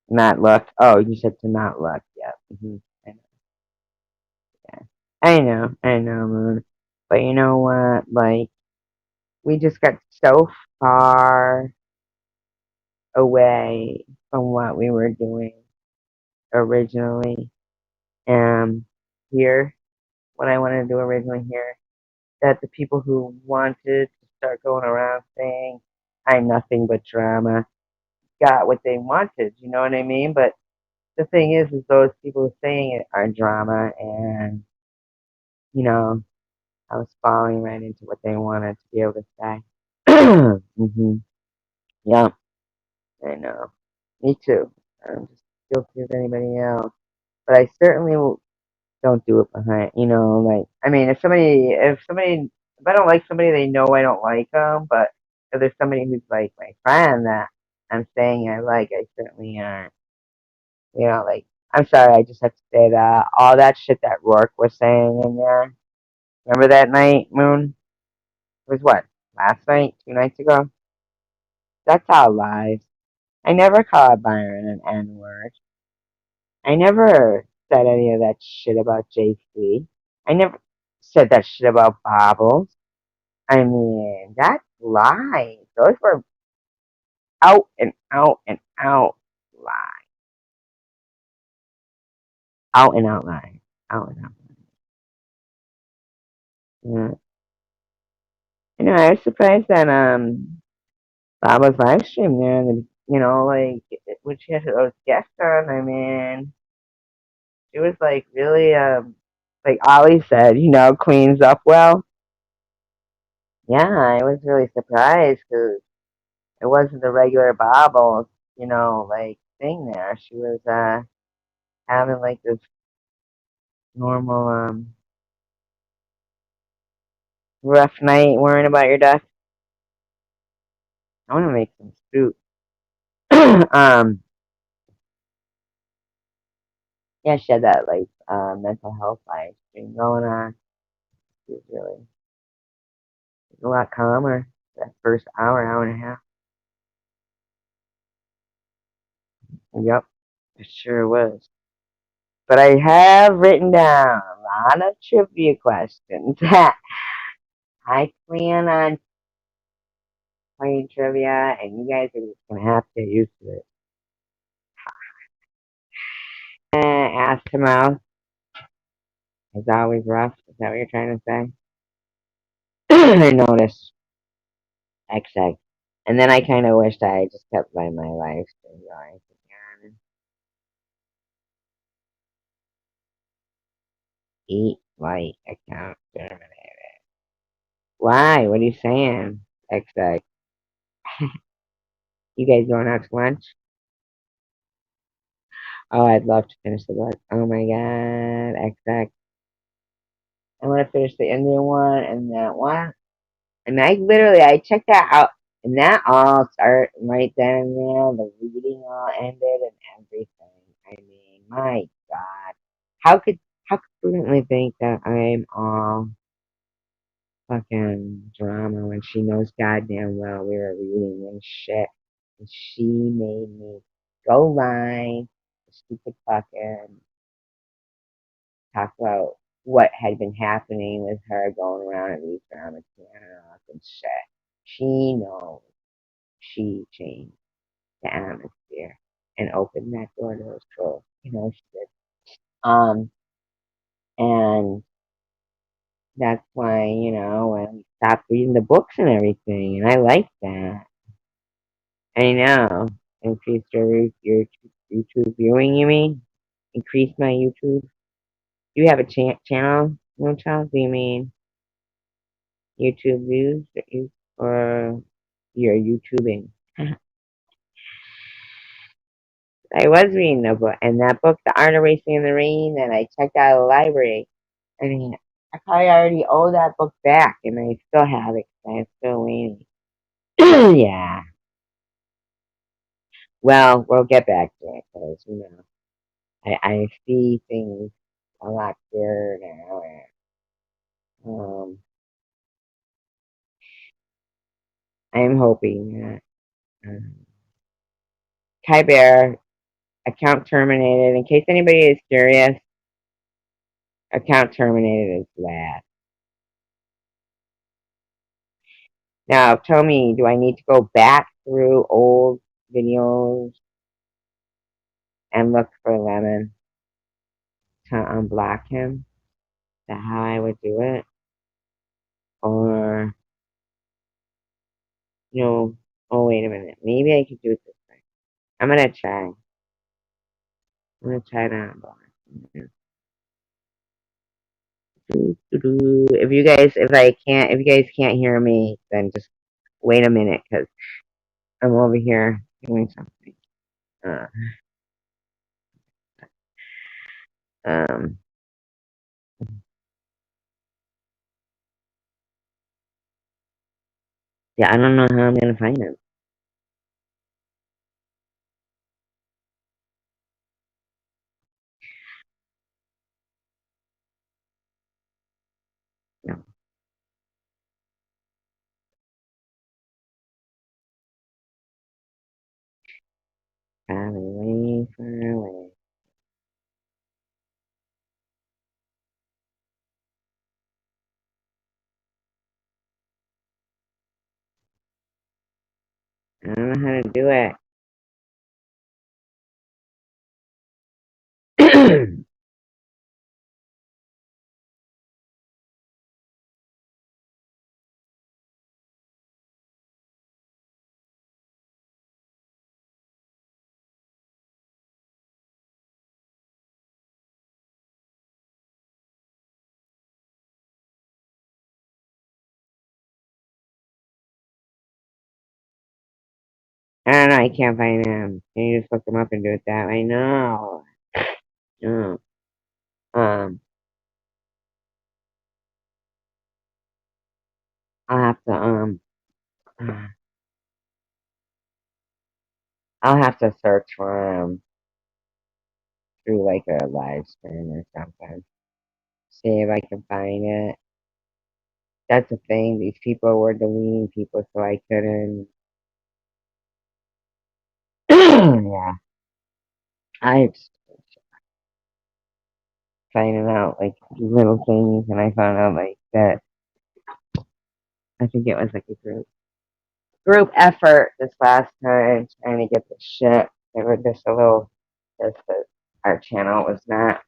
not look. Oh, you said to not look. Yeah. I know. Yeah. I know, Moon. But you know what? Like, we just got so far away from what we were doing originally. Here, what I wanted to do originally here, that the people who wanted to start going around saying, I'm nothing but drama, got what they wanted. You know what I mean? But the thing is those people saying it are drama, and, you know, I was falling right into what they wanted to be able to say. Yeah, I know. Me too. I'm just guilty as anybody else. But I certainly don't do it behind, like, I mean, if I don't like somebody, they know I don't like them, but if there's somebody who's like my friend that I'm saying I like, I certainly aren't, like, I'm sorry, I just have to say that all that shit that Rourke was saying in there, remember that night, Moon? It was what, last night, 2 nights ago? That's all lies. I never called Byron an N-word. I never said any of that shit about JC. I never said that shit about Bobbles. I mean, that's lies. Those were out and out and out lies. Out and out lies. Out and out. Yeah. I was surprised that Bob was live stream there, and like when she had those guests on. I mean, she was like really like Ollie said, cleans up well. Yeah, I was really surprised because it wasn't the regular Bobbles, like thing there. She was having like this normal rough night worrying about your duck. I want to make some soup. um, yeah, she had that like mental health life thing going on. She was really a lot calmer that first hour and a half. Yep, it sure was. But I have written down a lot of trivia questions that I plan on playing trivia, and you guys are just gonna have to get used to it. Ass to mouth is always rough. Is that what you're trying to say? I noticed. XX. And then I kind of wished I just kept by my life stream going. To be honest. Eat light account terminated. Why? What are you saying? XX. You guys going out to lunch? Oh, I'd love to finish the book. Oh my god, XX. I want to finish the Indian one and that one. And I checked that out. And that all started right then and there. The reading all ended and everything. I mean, my God. How could how could Prudently think that I'm all fucking drama when she knows goddamn well we were reading and shit. And she made me go live so she could fucking talk about what had been happening with her going around at these drama channels and shit. She knows she changed the atmosphere and opened that door to those trolls. She did. Um, and that's why, when we stopped reading the books and everything, and I like that. I know. Increased your YouTube viewing, you mean? Increase my YouTube? Do you have a channel, no child? Do you mean YouTube views or you're YouTubing? I was reading a book, and that book, The Art of Racing in the Rain, that I checked out of the library. I mean, I probably already owe that book back, and I still have it 'cause I'm still waiting. Yeah. Well, we'll get back to it because I see things a lot clearer now. And, I am hoping that Kai Bear account terminated. In case anybody is curious, account terminated is last. Now, tell me, do I need to go back through old videos and look for Lemon to unblock him? Is that how I would do it? Or, oh, wait a minute. Maybe I could do it this way. I'm going to try. I'm going to try to unblock him. If you guys can't hear me, then just wait a minute because I'm over here doing something. Uh, um, yeah, I don't know how I'm gonna find him. No, probably way far away. I don't know how to do it. I don't know. I can't find him. Can you just look him up and do it that way? No. No. Um, I'll have to I'll have to search for him through like a live stream or something. See if I can find it. That's the thing. These people were deleting people, so I couldn't. Yeah, I just finding out like little things, and I found out like that. I think it was like a group effort this last time trying to get the shit. They were just a little. Just that our channel was not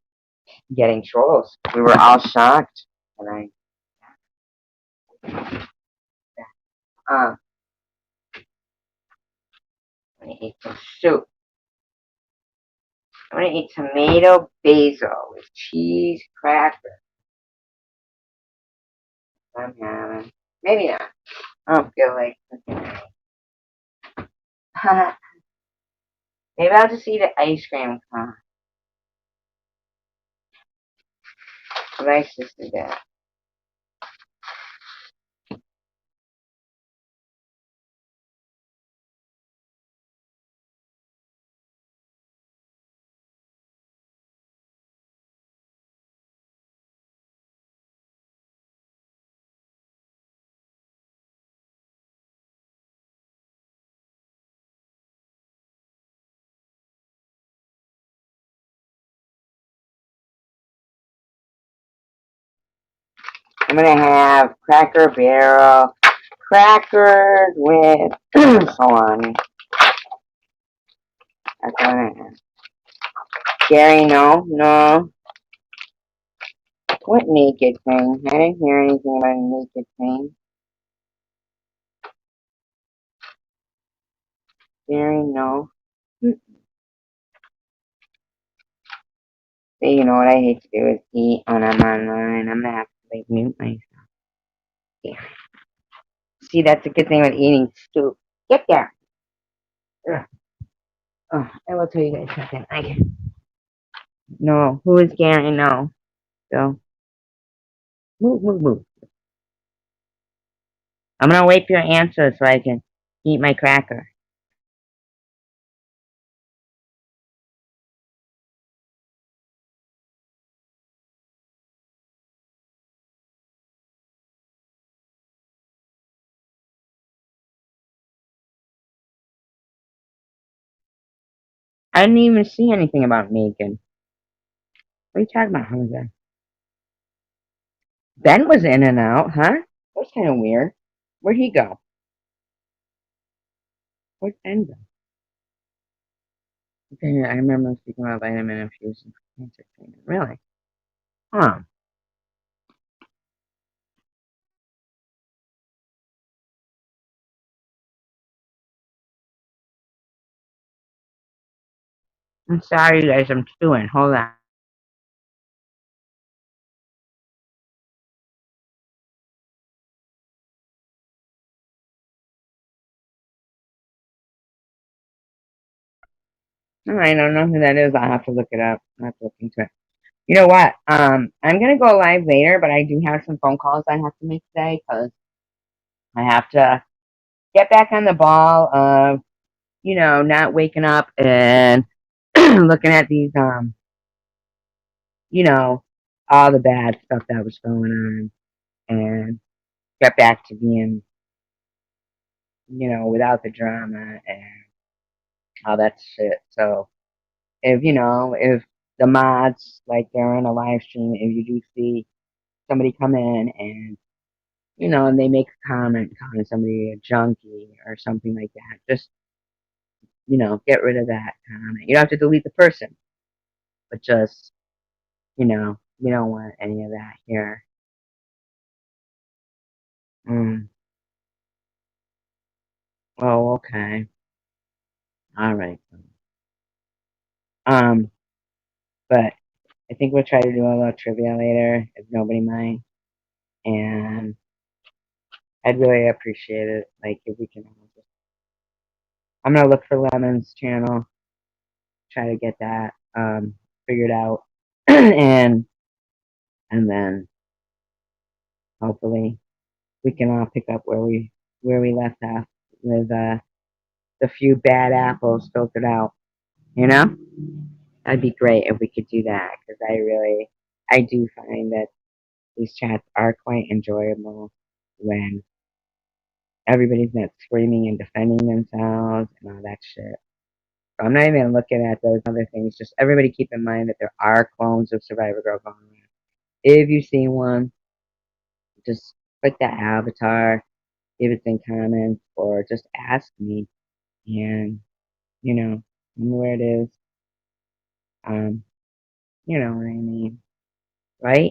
getting trolls. We were all shocked, and I'm gonna eat some soup. I'm gonna eat tomato basil with cheese crackers. I'm having. Maybe not. I don't feel like cooking. Maybe I'll just eat an ice cream cone. My sister did. I'm gonna have Cracker Barrel crackers with salami. That's what I have. Gary, no. What naked thing? I didn't hear anything about a naked thing. Gary, no. See, you know what I hate to do is eat when I'm online. I'm gonna have to like mute myself. Yeah. See, that's a good thing with eating too. Get there. Ugh. Oh, I will tell you guys something. No, who is Gary? No. So move, move, move. I'm gonna wait for your answer so I can eat my cracker. I didn't even see anything about Megan. What are you talking about, Jose? Ben was in and out, huh? That was kind of weird. Where'd he go? Where'd Ben go? Okay, I remember speaking about vitamin infusion for cancer treatment. Really? Huh. I'm sorry, you guys. I'm chewing. Hold on. I don't know who that is. I'll have to look it up. I'll have to look into it. You know what? I'm gonna go live later, but I do have some phone calls I have to make today because I have to get back on the ball of, not waking up and looking at these, you know, all the bad stuff that was going on and get back to being, without the drama and all that shit. So if the mods, like they're on a live stream, if you do see somebody come in and, and they make a comment calling somebody a junkie or something like that, just, get rid of that comment. You don't have to delete the person, but just, we don't want any of that here. Mm. Oh, okay. All right. Um, but I think we'll try to do a little trivia later if nobody minds. And I'd really appreciate it. Like if we can all just, I'm gonna look for Lemon's channel, try to get that figured out, and then hopefully we can all pick up where we left off with the few bad apples filtered out. You know, that'd be great if we could do that because I do find that these chats are quite enjoyable when everybody's not screaming and defending themselves and all that shit. So I'm not even looking at those other things. Just everybody keep in mind that there are clones of Survivor Girl going around. If you see one, just click that avatar, give it some comments, or just ask me, and tell me where it is. Um, you know what I mean, right?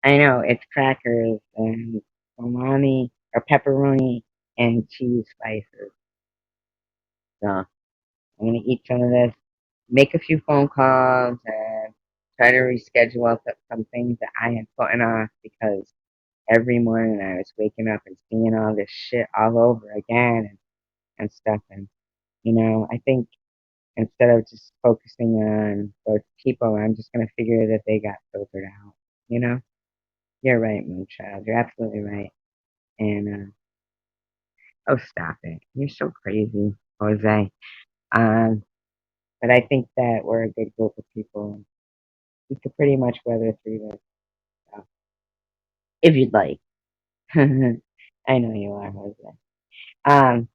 I know it's crackers and salami or pepperoni and cheese slices. So I'm gonna eat some of this, make a few phone calls, and try to reschedule some things that I had put off because every morning I was waking up and seeing all this shit all over again and stuff. And, I think instead of just focusing on those people, I'm just going to figure that they got filtered out. You know? You're right, Moonchild. You're absolutely right. And, oh, stop it. You're so crazy, Jose. Um, but I think that we're a good group of people. We could pretty much weather through this stuff if you'd like. I know you are, Jose. Um,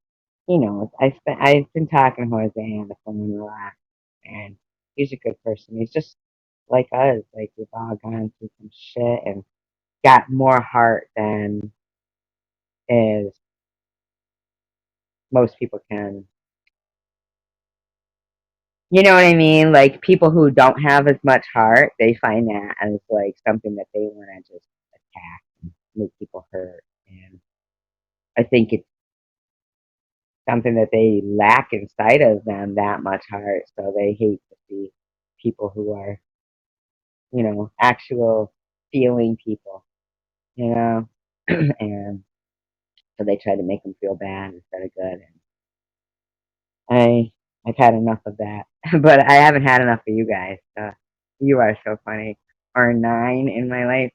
I've been talking to Jose on the phone a lot, and he's a good person. He's just like us. Like we've all gone through some shit and got more heart than is most people can. You know what I mean? Like people who don't have as much heart, they find that as like something that they want to just attack and make people hurt. And I think it's something that they lack inside of them that much heart, so they hate to see people who are actual feeling people, you know, and so they try to make them feel bad instead of good. And I've had enough of that, but I haven't had enough of you guys. You are so funny. Or nine in my life.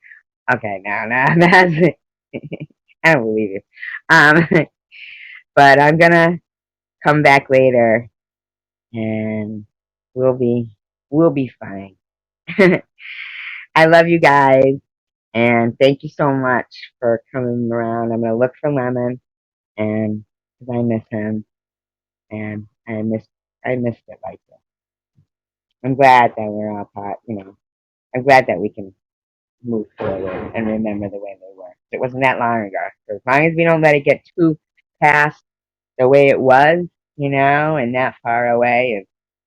Okay, now that's it. I don't believe you. Um, but I'm gonna come back later, and we'll be we'll be fine. I love you guys, and thank you so much for coming around. I'm gonna look for Lemon, and because I miss him, and I missed it like this. I'm glad that we're all part. I'm glad that we can move forward and remember the way they were. It wasn't that long ago. So as long as we don't let it get too past the way it was, and that far away, of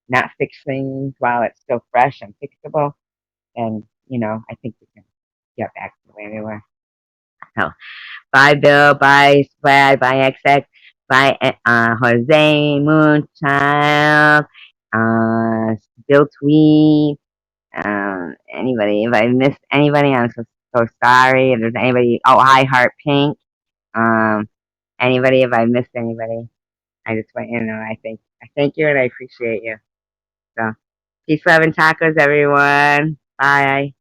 not fix things while it's still fresh and fixable, then I think we can get back to the way they were. So, bye, Bill. Bye, Swag. Bye, XX. Bye, Jose Moonchild. Bill Tweed. Anybody? If I missed anybody, I'm so sorry. If there's anybody, oh, hi, Heart Pink. Um, anybody? If I missed anybody, I just want you to know I thank you and I appreciate you. So, peace, love, and tacos, everyone. Bye.